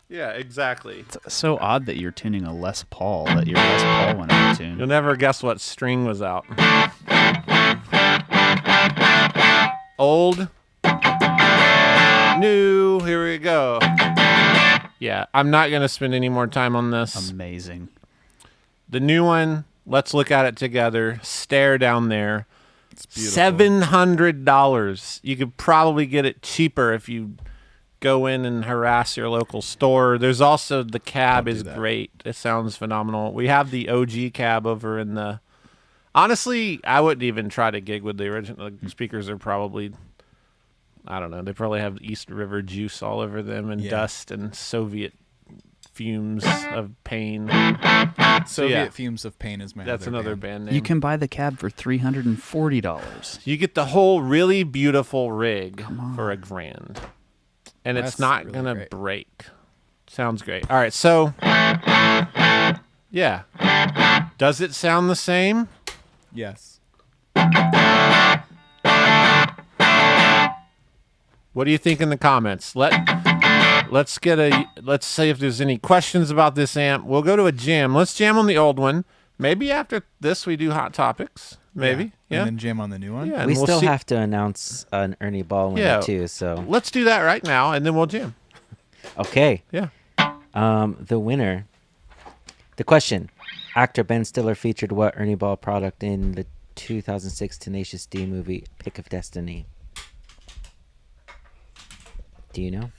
yeah, exactly.
It's so odd that you're tuning a Les Paul, that your Les Paul went out of tune.
You'll never guess what string was out. Old, new, here we go. Yeah, I'm not going to spend any more time on this.
Amazing.
The new one, let's look at it together. Stare down there.
It's beautiful.
$700. You could probably get it cheaper if you go in and harass your local store. There's also the cab
Don't do
is
that.
great. It sounds phenomenal. We have the OG cab over in the... Honestly, I wouldn't even try to gig with the original. The speakers are probably... I don't know. They probably have East River juice all over them and
Yeah.
dust and Soviet fumes of pain.
Soviet
yeah.
Fumes of Pain is my
That's
other
another
band.
band name.
You can buy the cab for $340.
You get the whole really beautiful rig for $1,000. And it's
That's
not
really
going to
great.
break. Sounds great. All right, so, yeah. Does it sound the same?
Yes.
What do you think in the comments? Let's say if there's any questions about this amp. We'll go to a jam. Let's jam on the old one. Maybe after this we do hot topics. Maybe. Yeah.
And then jam on the new one?
Yeah, and
We
we'll
still
see-
have to announce an Ernie Ball winner
Yeah.
too. So
Let's do that right now and then we'll jam.
okay,
Yeah.
the winner. The question: Actor Ben Stiller featured what Ernie Ball product in the 2006 Tenacious D movie Pick of Destiny? Do you know?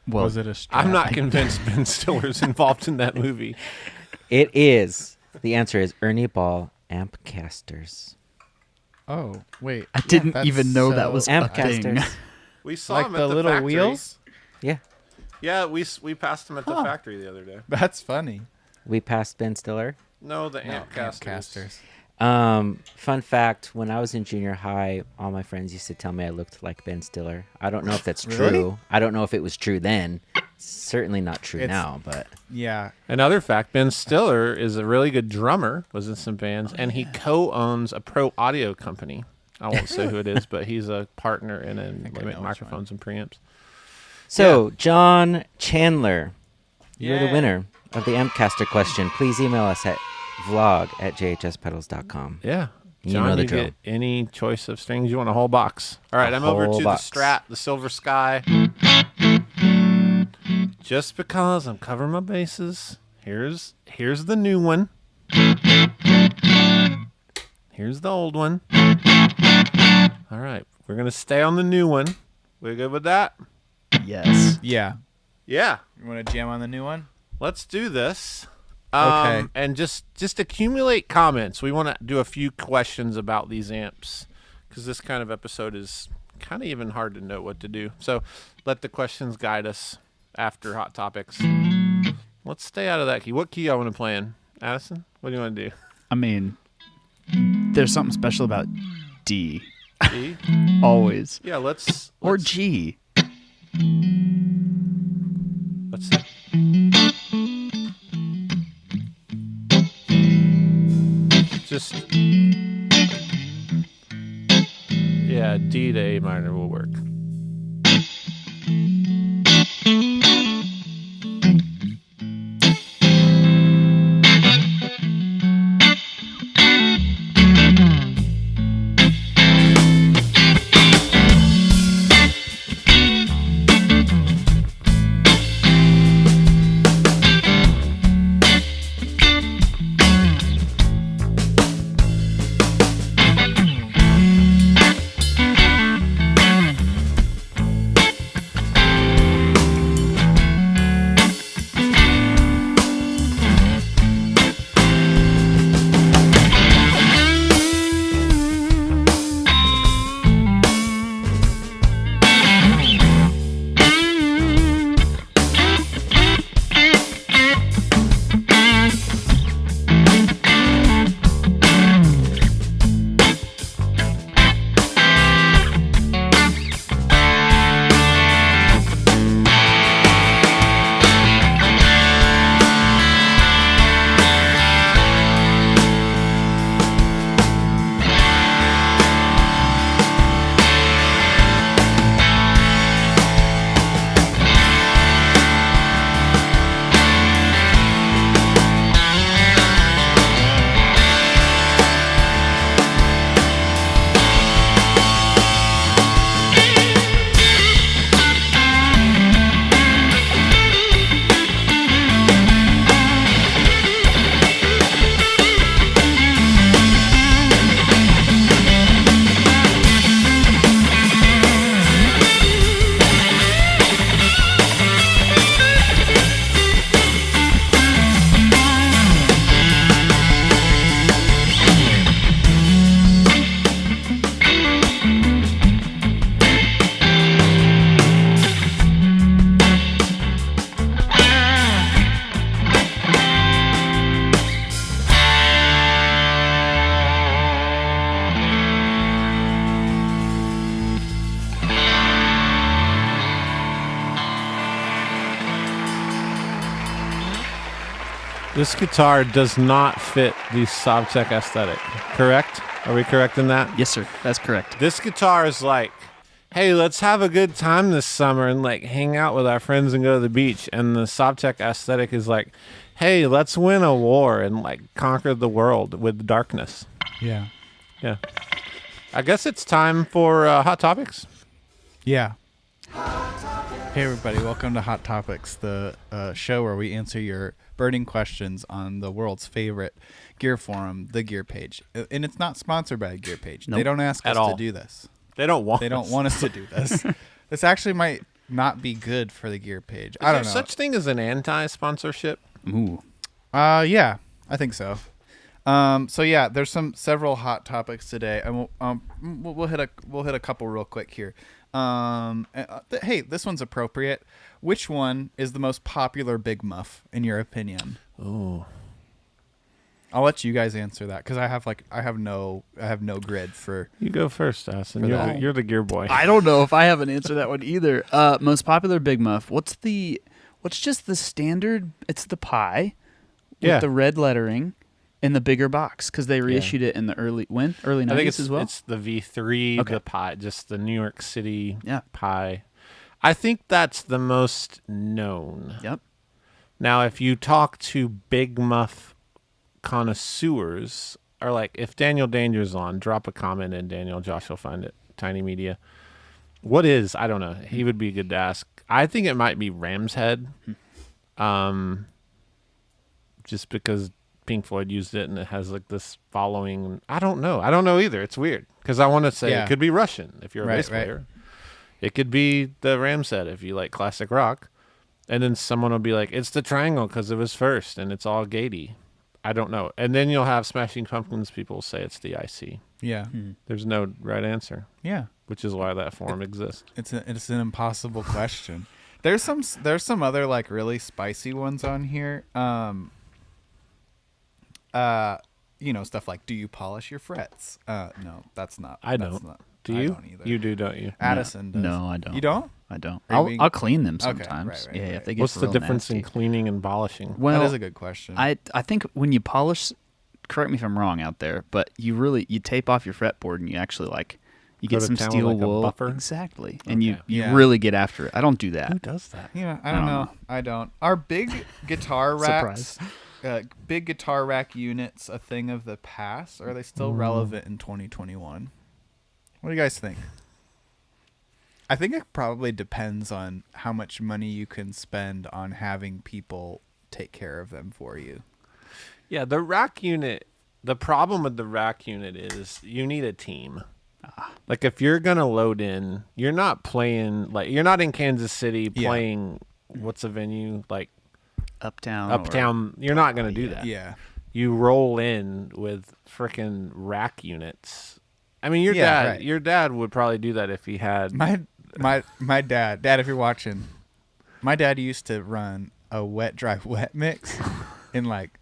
Well,
Was it a strap?
I'm not convinced Ben Stiller's involved in that movie.
It is. The answer is Ernie Ball amp casters.
Oh, wait.
I didn't
That's
even know that
so-
was
Amp
a thing.
casters.
We saw
Like
him
the
at the
little
factory.
wheels?
Yeah,
Yeah, we passed him at the factory the other day.
That's funny.
we passed Ben Stiller.
No, the
No,
amp
amp
casters.
Fun fact: when I was in junior high, all my friends used to tell me I looked like Ben Stiller. I don't know if that's
Really?
true. I don't know if it was true then. It's certainly not true
It's-
now, but
Yeah.
Another fact, Ben Stiller is a really good drummer, was in some bands, and he co-owns a pro audio company. I won't say who it is, but he's a partner in it and
think I
they make
know which
microphones and preamps.
so John Chandler, you're the
Yay.
winner of the Ampcaster question. Please email us at vlog@jhspedals.com.
Yeah.
You
John,
know the
you
drill.
get any choice of strings you want, a whole box. All right,
A
I'm over
whole
to
box.
the Strat, the Silver Sky. Just because I'm covering my bases, here's the new one. Here's the old one. All right, we're going to stay on the new one. We're good with that?
Yes.
Yeah.
Yeah.
You want to jam on the new one?
Let's do this.
Okay.
And just accumulate comments. We want to do a few questions about these amps because this kind of episode is kind of even hard to know what to do. So let the questions guide us after Hot Topics. Let's stay out of that key. What key I want to play in? Addison, what do you want to do?
I mean, there's something special about D.
E?
Always.
Yeah, let's
Or G.
let's see. Just yeah, D to A minor will work. This guitar does not fit the Sovtek aesthetic. Correct? Are we correct in that?
Yes, sir. That's correct.
This guitar is like, hey, let's have a good time this summer and like hang out with our friends and go to the beach. And the Sovtek aesthetic is like, hey, let's win a war and like conquer the world with darkness.
Yeah.
Yeah. I guess it's time for Hot Topics.
Yeah. Hey, everybody. Welcome to Hot Topics, the show where we answer your burning questions on the world's favorite gear forum, the Gear Page. And it's not sponsored by Gear Page.
Nope.
They don't ask
At
us
all.
to do this.
They don't want
us to do this. This actually might not be good for the Gear Page.
Is
I don't
there
know.
such thing as an anti-sponsorship?
Ooh.
Yeah, I think so. So yeah, there's several hot topics today, and we'll hit a couple real quick here. Hey, this one's appropriate. Which one is the most popular Big Muff in your opinion?
Ooh.
I'll let you guys answer that because I have no grid for.
You go first, Austin.
For
You're
that.
you're the gear boy.
I don't know if I have an answer to that one either. Most popular Big Muff. What's just the standard? It's the pie with the red lettering in the bigger box because they reissued it in the early 90s
I think it's
as well.
It's the V3,
Okay.
the pie, just the New York City
Yeah.
pie. I think that's the most known.
Yep.
Now, if you talk to Big Muff connoisseurs, or like if Daniel Danger's on, drop a comment and Daniel Josh will find it. Tiny Media. What is? I don't know. He would be good to ask. I think it might be Ram's Head. Just because Pink Floyd used it and it has like this following. I don't know. I don't know either. It's weird because I want to say
Yeah.
it could be Russian if you're a
Right,
bass
right.
player. It could be the Ram's Head if you like classic rock. And then someone will be like, it's the Triangle because it was first and it's all gatey. I don't know. And then you'll have Smashing Pumpkins people say it's the IC.
Yeah,
There's no right answer,
yeah.
which is why that forum exists.
It's an impossible question. There's some other like really spicy ones on here. Stuff like, do you polish your frets? No, that's not.
I
that's
don't.
Not,
Do
I
you?
don't either.
You do, don't you?
Addison does.
No, I don't.
You don't?
I don't.
Are you being-
I'll clean them
Okay,
sometimes.
right,
Yeah,
right.
if they get
What's the
real
difference in
nasty.
cleaning and polishing?
Well,
that is a good question.
I think when you polish, correct me if I'm wrong out there, but you tape off your fretboard and you actually you
Go
get
to
some
town with,
steel
like, a
wool.
buffer?
Exactly. And you
Okay.
Yeah.
really get after it. I don't do
Who
that.
does that?
Yeah, I don't know. I don't. Are big guitar racks, big guitar rack units, a thing of the past? Or are they still relevant in 2021? What do you guys think? I think it probably depends on how much money you can spend on having people take care of them for you.
Yeah, the rack unit. The problem with the rack unit is you need a team. Like if you're gonna load in, you're not playing like you're not in Kansas City
Yeah.
playing. What's a venue like
Uptown.
Uptown? You're not gonna do that.
Yeah.
You roll in with frickin' rack units. I mean, your
Yeah,
dad.
right.
Your dad would probably do that if he had.
My dad, if you're watching, my dad used to run a wet dry wet mix in like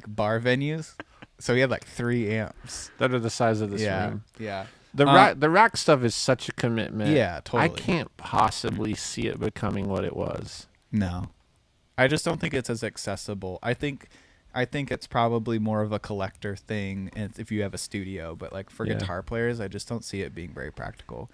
bar venues. So he had like 3 amps.
that are the size of this
Yeah.
room.
Yeah.
The rack stuff is such a commitment.
Yeah,
I
totally.
can't possibly see it becoming what it was.
No. I just don't think it's as accessible. I think it's probably more of a collector thing if you have a studio, but like for
Yeah.
guitar players, I just don't see it being very practical.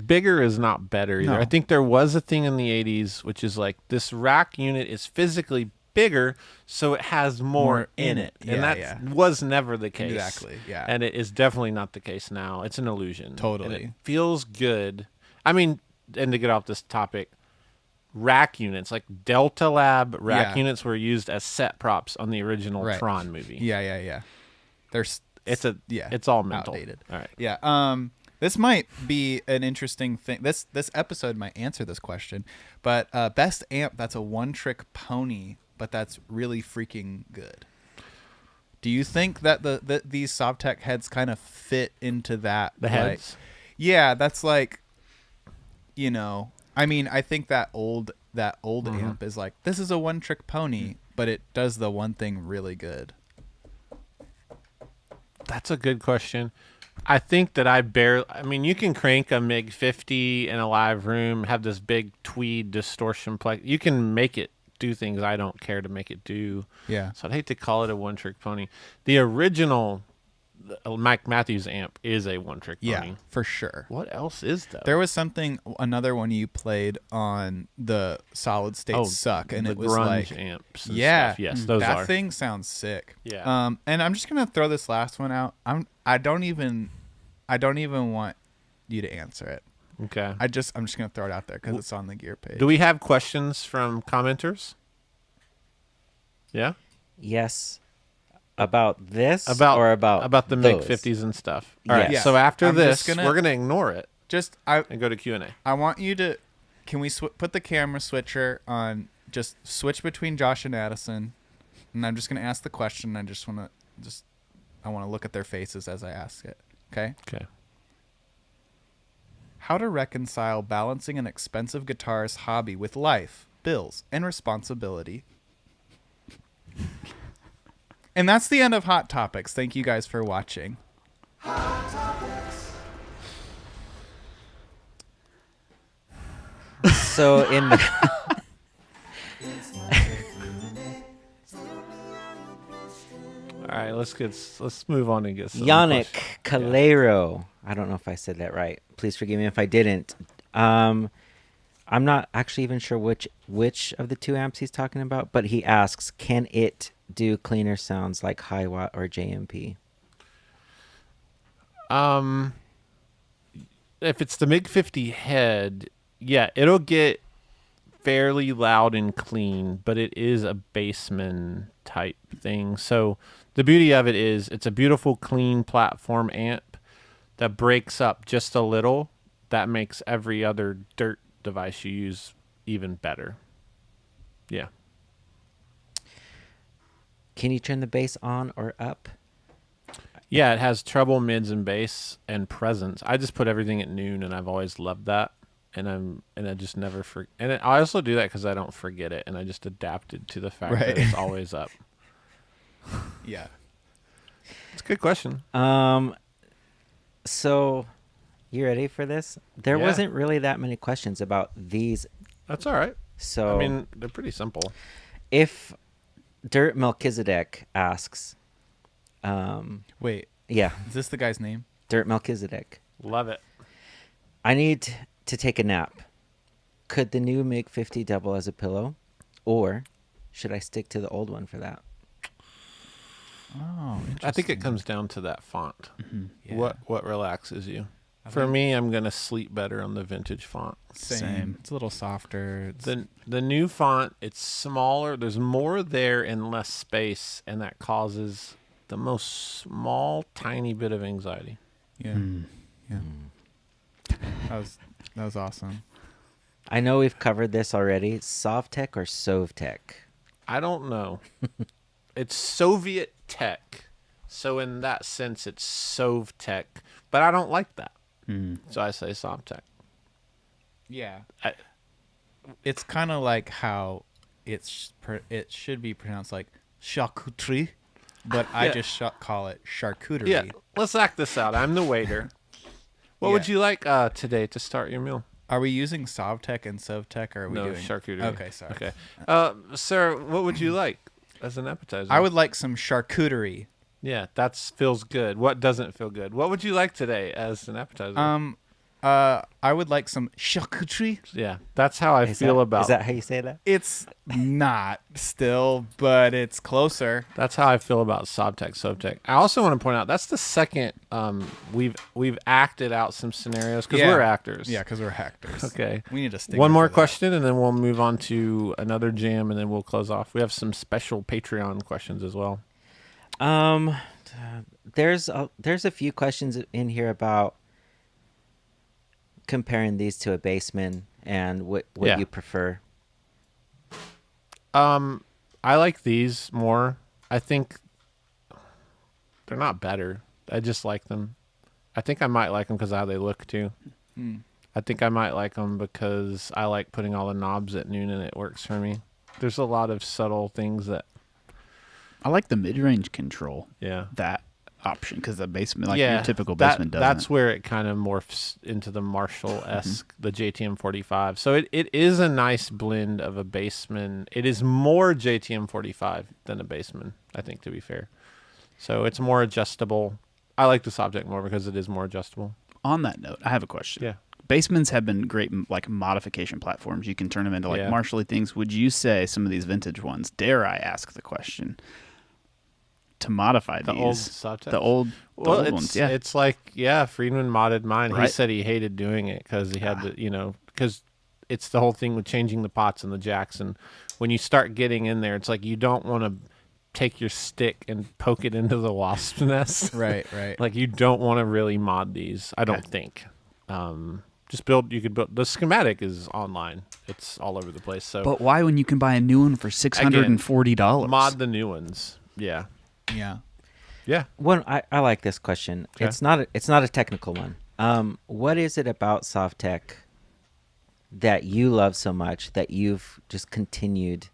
Bigger is not better either.
No.
I think there was a thing in the 80s which is like this rack unit is physically bigger so it has more in it.
Yeah,
And that
yeah.
was never the case.
Exactly, yeah.
And it is definitely not the case now. It's an illusion.
Totally.
And it feels good. I mean, and to get off this topic, rack units, like Delta Lab rack
Yeah.
units were used as set props on the original
Right.
Tron movie.
Yeah. There's
It's all mental.
outdated.
All right.
Yeah. This might be an interesting thing. This episode might answer this question, but best amp that's a one-trick pony, but that's really freaking good. Do you think that these Sovtek heads kind of fit into that?
The heads?
Yeah, that's like, I mean, I think that old amp is like, this is a one-trick pony, but it does the one thing really good.
That's a good question. I think that I mean, you can crank a MIG-50 in a live room, have this big tweed distortion plate. You can make it do things I don't care to make it do.
Yeah.
So I'd hate to call it a one-trick pony. The original Mike Matthews amp is a one-trick pony.
Yeah, for sure.
What else is there?
There was another one you played on the Solid State Suck, and
the
it was
grunge
like
amps. And
yeah,
stuff. Yes, those
that
are.
thing sounds sick.
Yeah.
And I'm just gonna throw this last one out. I don't even want you to answer it.
Okay.
I'm just gonna throw it out there because it's on the gear page.
Do we have questions from commenters? Yeah.
Yes. About this
About the
those?
MIG-50s and stuff. All right.
Yes.
So after
I'm
this,
just
we're gonna ignore it and go to Q&A.
I want you to. Can we put the camera switcher on? Just switch between Josh and Addison, and I'm just gonna ask the question. I want to look at their faces as I ask it. Okay.
Okay.
How to reconcile balancing an expensive guitarist hobby with life, bills, and responsibility. And that's the end of Hot Topics. Thank you guys for watching.
So in the
All right. Let's move on and get some
Yannick
questions.
Calero. I don't know if I said that right. Please forgive me if I didn't. I'm not actually even sure which of the two amps he's talking about, but he asks, can it do cleaner sounds like high watt or JMP?
If it's the MIG-50 head, yeah, it'll get fairly loud and clean, but it is a bassman type thing. So the beauty of it is it's a beautiful, clean platform amp that breaks up just a little. That makes every other dirt device you use even better. Yeah.
Can you turn the bass on or up?
Yeah, it has treble, mids, and bass and presence. I just put everything at noon, and I've always loved that. And I just never forget. And I also do that because I don't forget it, and I just adapted to the fact that it's always up.
Yeah.
It's a good question.
So you ready for this? There
Yeah.
wasn't really that many questions about these.
That's all right.
So
I mean, they're pretty simple.
if Dirt Melchizedek asks,
Wait,
yeah,
is this the guy's name?
Dirt Melchizedek,
Love it.
I need to take a nap. Could the new MIG-50 double as a pillow, or should I stick to the old one for that?
Oh,
I think it comes down to that font.
Yeah.
What relaxes you? For me, I'm gonna sleep better on the vintage font.
Same. It's a little softer. It's,
The new font, it's smaller. There's more there and less space, and that causes the most small, tiny bit of anxiety.
yeah. Yeah. That was awesome.
I know we've covered this already. Sovtek or Sovtek?
I don't know. It's Soviet tech, so in that sense, it's Sovtek. But I don't like that, so I say Sovtek.
Yeah.
I-
It's kind of like how it should be pronounced like charcuterie, but I
Yeah.
just call it charcuterie.
Yeah, let's act this out. I'm the waiter. What would
Yeah.
you like today to start your meal?
Are we using Sovtek and Sovtek, or are we
No,
doing
charcuterie.
Okay, sorry.
Okay. Sir, what would you like as an appetizer?
I would like some charcuterie.
Yeah, that feels good. What doesn't feel good? What would you like today as an appetizer?
I would like some charcuterie.
Yeah, that's how I feel about.
Is that how you say that?
It's not still, but it's closer.
That's how I feel about Sovtek. I also want to point out that's the second we've acted out some scenarios because we're actors.
Yeah, because we're actors.
Okay.
We need to stick.
One more question, and then we'll move on to another jam, and then we'll close off. We have some special Patreon questions as well.
There's a few questions in here about comparing these to a bassman and what
Yeah.
you prefer.
I like these more. I think they're not better. I just like them. I think I might like them because of how they look too. I think I might like them because I like putting all the knobs at noon and it works for me. There's a lot of subtle things that,
I like the mid-range control.
yeah.
That option because the basement, like your typical basement doesn't.
That's where it kind of morphs into the Marshall-esque, the JTM45. So it is a nice blend of a Bassman. It is more JTM45 than a Bassman, I think, to be fair. So it's more adjustable. I like the Sovtek more because it is more adjustable.
On that note, I have a question.
Yeah.
Basemans have been great, like modification platforms. You can turn them into like Marshall-y things. Would you say some of these vintage ones, dare I ask the question, to modify
the
these?
Old Sovtek?
The old ones, yeah.
It's like, Friedman modded mine.
Right.
He said he hated doing it because he had to, because it's the whole thing with changing the pots and the jacks. And when you start getting in there, it's like you don't want to take your stick and poke it into the wasp's nest.
Right.
Like you don't want to really mod these, I don't think. You could build, the schematic is online. It's all over the place. So
But why when you can buy a new one for $640?
mod the new ones. Yeah.
One, I like this question.
Okay.
It's not a technical one. What is it about Sovtek that you love so much that you've just continued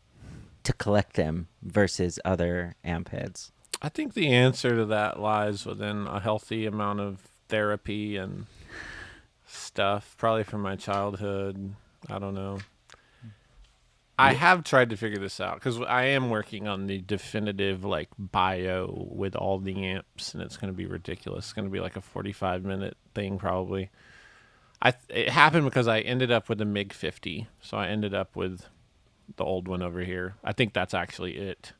to collect them versus other amp heads?
I think the answer to that lies within a healthy amount of therapy and stuff, probably from my childhood. I don't know. I have tried to figure this out because I am working on the definitive bio with all the amps, and it's going to be ridiculous. It's going to be like a 45-minute thing probably. It happened because I ended up with a MIG-50, so I ended up with the old one over here. I think that's actually it.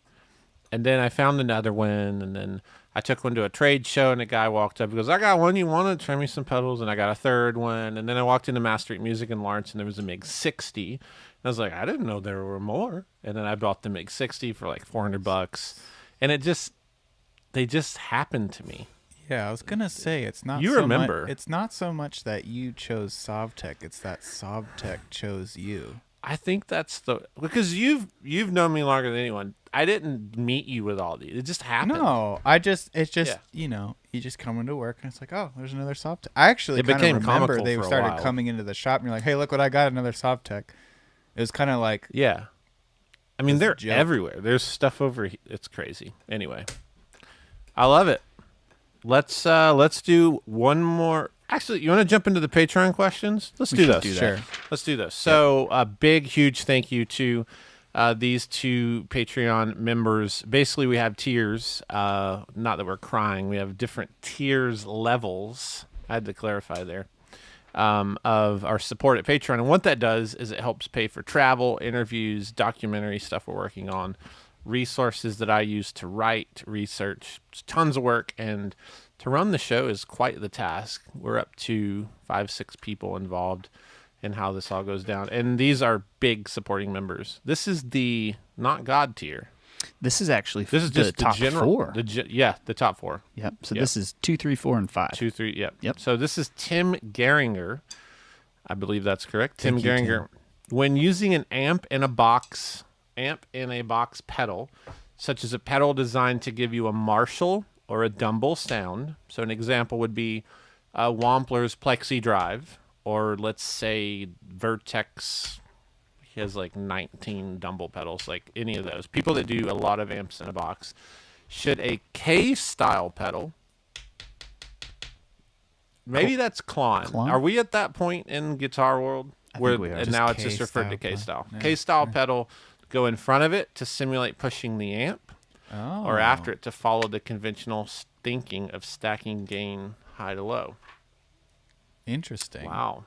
And then I found another one, and then I took one to a trade show, and a guy walked up and goes, I got one, you want to trim me some pedals? And I got a third one. And then I walked into Mass Street Music in Lawrence, and there was a MIG-60. And I was like, I didn't know there were more. And then I bought the MIG-60 for like $400. And they just happened to me.
Yeah, I was gonna say it's not.
You remember.
It's not so much that you chose Sovtek; it's that Sovtek chose you.
I think that's because you've known me longer than anyone. I didn't meet you with all these. It just happened.
No, it's just you just come into work and it's like, oh, there's another Sovtek. I actually kind of remember
comical
they
for a
started
while.
coming into the shop and you're like, hey, look what I got, another Sovtek. It was kind of like,
yeah. I mean,
It's a
they're
joke.
everywhere. There's stuff over here. It's crazy. Anyway, I love it. Let's do one more. Actually, you want to jump into the Patreon questions? Let's do those.
Sure.
Let's do this. So a big, huge thank you to these two Patreon members. Basically, we have tiers. Not that we're crying. We have different tiers levels. I had to clarify there. Of our support at Patreon. And what that does is it helps pay for travel, interviews, documentary stuff we're working on, resources that I use to write, research. It's tons of work, and to run the show is quite the task. We're up to 5-6 people involved in how this all goes down. And these are big supporting members. This is the not God tier.
This is actually
This is
the
just
top
the general,
four.
the top 4.
Yep. So
Yep.
this is 2, 3, 4, and 5.
2, 3, yep.
Yep.
So this is Tim Geringer. I believe that's correct. Tim
Thank you,
Geringer. When using an amp in a box pedal, such as a pedal designed to give you a Marshall or a Dumble sound. So an example would be Wampler's Plexi Drive, or let's say Vertex. He has like 19 Dumble pedals, like any of those. People that do a lot of amps in a box. Should a K-style pedal, maybe that's Klon.
Klon?
Are we at that point in guitar world where
we are.
and
Just
now it's just referred to
K-style.
K-style?
Yeah.
K-style pedal go in front of it to simulate pushing the amp, or after it to follow the conventional thinking of stacking gain high to low.
Interesting.
Wow.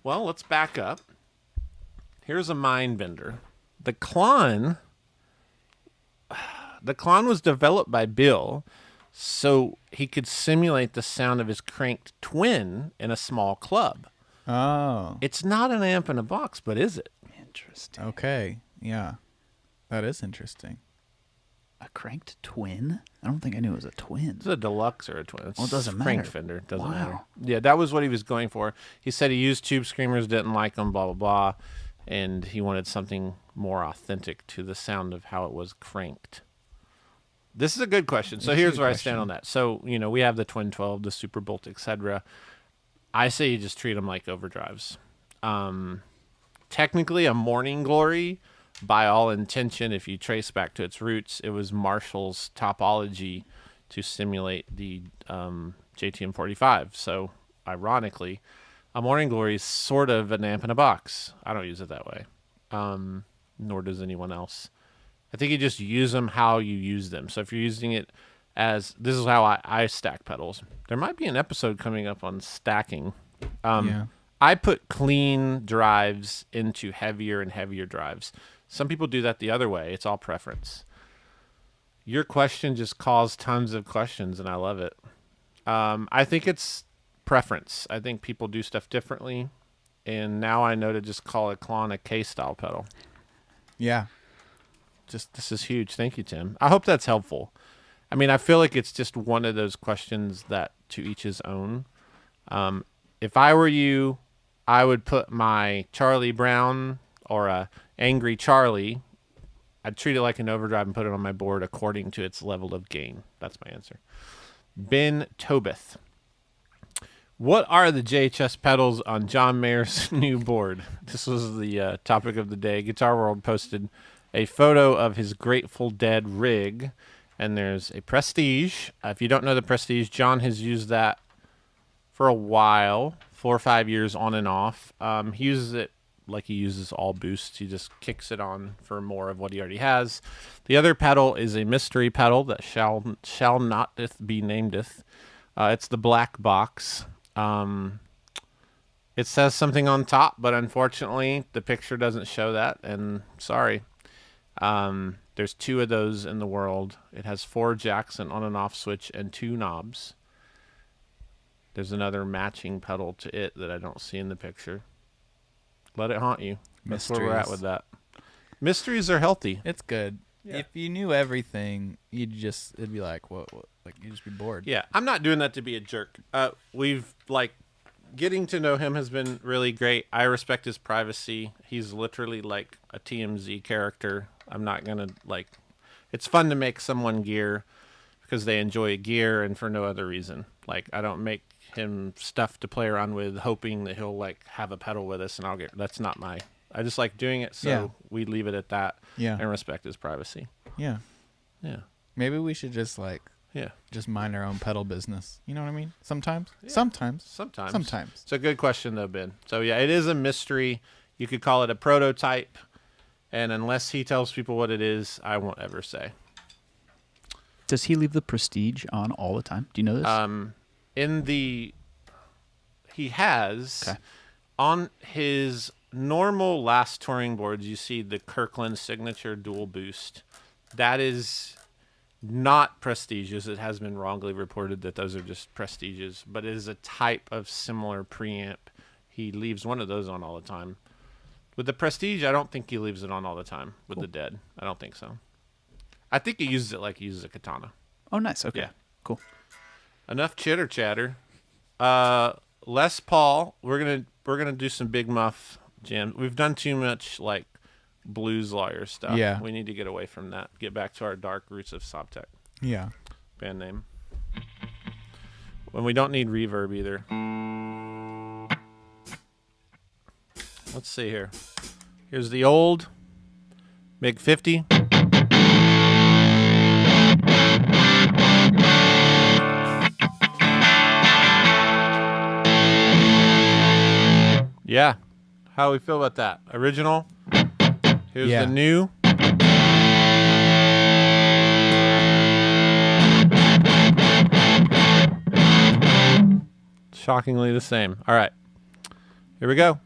Well, let's back up. Here's a mind bender. The Klon was developed by Bill so he could simulate the sound of his cranked twin in a small club.
Oh,
It's not an amp in a box, but is it?
Interesting.
okay. Yeah, that is interesting.
A cranked twin? I don't think I knew it was a twin.
It's a deluxe or a twin. It's
Well, it doesn't
crank
matter.
fender. It doesn't
Wow.
matter. Yeah, that was what he was going for. He said he used tube screamers, didn't like them, blah, blah, blah. And he wanted something more authentic to the sound of how it was cranked. This is a good question. So
It's a
here's
good
where I
question.
stand on that. So, we have the Twin 12, the Super Bolt, etc. I say you just treat them like overdrives. Technically, a Morning Glory, by all intention, if you trace back to its roots, it was Marshall's topology to simulate the JTM45. So ironically, a Morning Glory is sort of an amp in a box. I don't use it that way, nor does anyone else. I think you just use them how you use them. So if you're using it as, this is how I stack pedals. There might be an episode coming up on stacking. I put clean drives into heavier and heavier drives. Some people do that the other way. It's all preference. Your question just caused tons of questions, and I love it. I think it's preference. I think people do stuff differently, and now I know to just call it Klon a K-style pedal.
Yeah.
This is huge. Thank you, Tim. I hope that's helpful. I mean, I feel like it's just one of those questions that to each his own. If I were you, I would put my Charlie Brown or a Angry Charlie, I'd treat it like an overdrive and put it on my board according to its level of gain. That's my answer. Ben Tobith. What are the JHS pedals on John Mayer's new board? This was the topic of the day. Guitar World posted a photo of his Grateful Dead rig, and there's a Prestige. If you don't know the Prestige, John has used that for a while, 4 or 5 years on and off. He uses it like he uses all boosts. He just kicks it on for more of what he already has. The other pedal is a mystery pedal that shall not be namedeth. It's the black box. It says something on top, but unfortunately the picture doesn't show that, and sorry. There's 2 of those in the world. It has 4 jacks, an on and off switch, and 2 knobs. There's another matching pedal to it that I don't see in the picture. Let it haunt you. That's where we're at with that. Mysteries are healthy.
It's good. Yeah. If you knew everything, it'd be like, what? Like, you'd just be bored.
Yeah, I'm not doing that to be a jerk. Getting to know him has been really great. I respect his privacy. He's literally like a TMZ character. I'm not going to, it's fun to make someone gear because they enjoy gear and for no other reason. Like, I don't make him stuff to play around with hoping that he'll, have a pedal with us, and that's not I just like doing it, so we leave it at that and respect his privacy.
Yeah.
Yeah.
Maybe we should just just mind our own pedal business. You know what I mean? Sometimes. Yeah. Sometimes.
It's a good question, though, Ben. So, yeah, it is a mystery. You could call it a prototype, and unless he tells people what it is, I won't ever say.
Does he leave the Prestige on all the time? Do you know this?
He has on his normal last touring boards, you see the Kirkland Signature dual boost. That is not Prestiges. It has been wrongly reported that those are just Prestiges, but it is a type of similar preamp. He leaves one of those on all the time. With the Prestige, I don't think he leaves it on all the time with the Dead. I don't think so. I think he uses it like he uses a Katana.
Oh, nice. Okay.
Yeah.
Cool.
Enough chitter chatter. Les Paul, we're gonna do some Big Muff jams. We've done too much blues lawyer stuff.
Yeah.
We need to get away from that. Get back to our dark roots of Sovtek.
Yeah.
Band name. When we don't need reverb either. Let's see here. Here's the old MIG-50. Yeah. How do we feel about that? Original. Here's the new. Shockingly the same. All right. Here we go.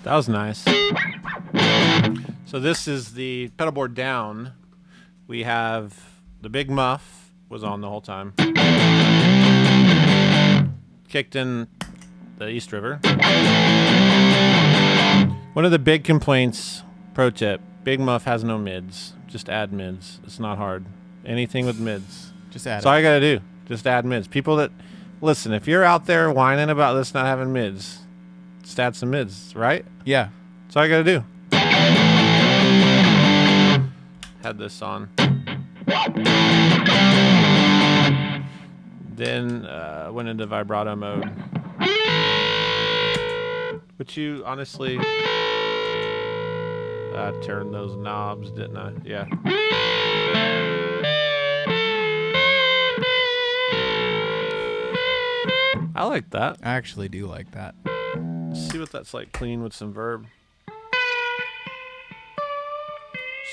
That was nice. So this is the pedal board down. We have the big Muff was on the whole time. Kicked in the East River. One of the big complaints, pro tip, big Muff has no mids. Just add mids. It's not hard. Anything with mids.
Just add
That's all I gotta do. Just add mids. People that, listen, if you're out there whining about this not having mids, just add some mids, right?
Yeah.
That's all I gotta do. Had this on. Then went into vibrato mode. Which you honestly turned those knobs, didn't I? Yeah. I like that.
I actually do like that.
Let's see what that's like clean with some verb.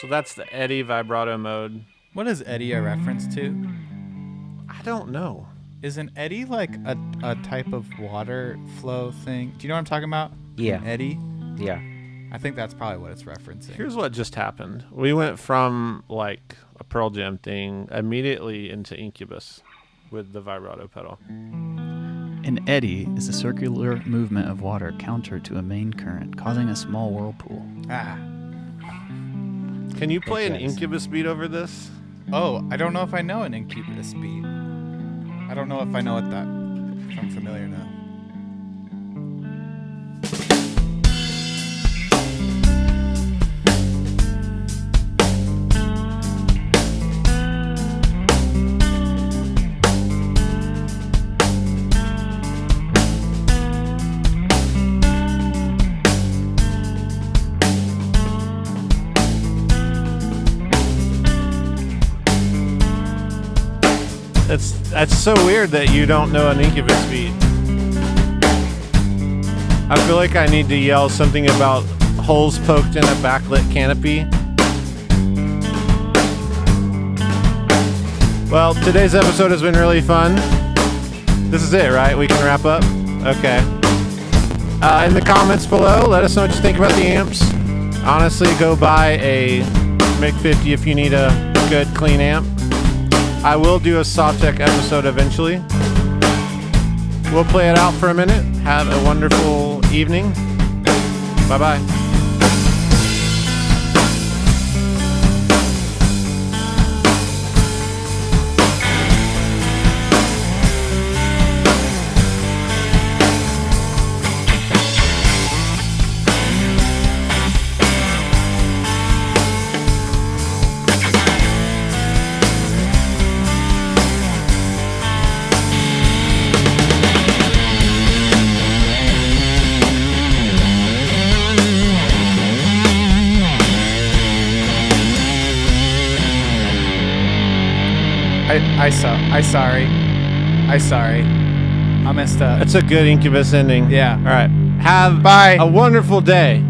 So that's the Eddy vibrato mode.
What is Eddy a reference to?
I don't know.
Is an eddy like a type of water flow thing? Do you know what I'm talking about?
Yeah.
An eddy?
Yeah.
I think that's probably what it's referencing.
Here's what just happened. We went from like a Pearl Jam thing immediately into Incubus with the vibrato pedal.
An eddy is a circular movement of water counter to a main current, causing a small whirlpool.
Ah.
Can you play an
Yes.
Incubus beat over this?
Oh, I don't know if I know an Incubus beat. I don't know if I know what that. If I'm familiar now.
That's so weird that you don't know an Incubus beat. I feel like I need to yell something about holes poked in a backlit canopy. Well, today's episode has been really fun. This is it, right? We can wrap up? Okay. In the comments below, let us know what you think about the amps. Honestly, go buy a MIG-50 if you need a good, clean amp. I will do a Sovtek episode eventually. We'll play it out for a minute. Have a wonderful evening. Bye-bye.
I sorry. I messed up.
That's a good Incubus ending.
Yeah.
All right. Have
Bye.
a wonderful day.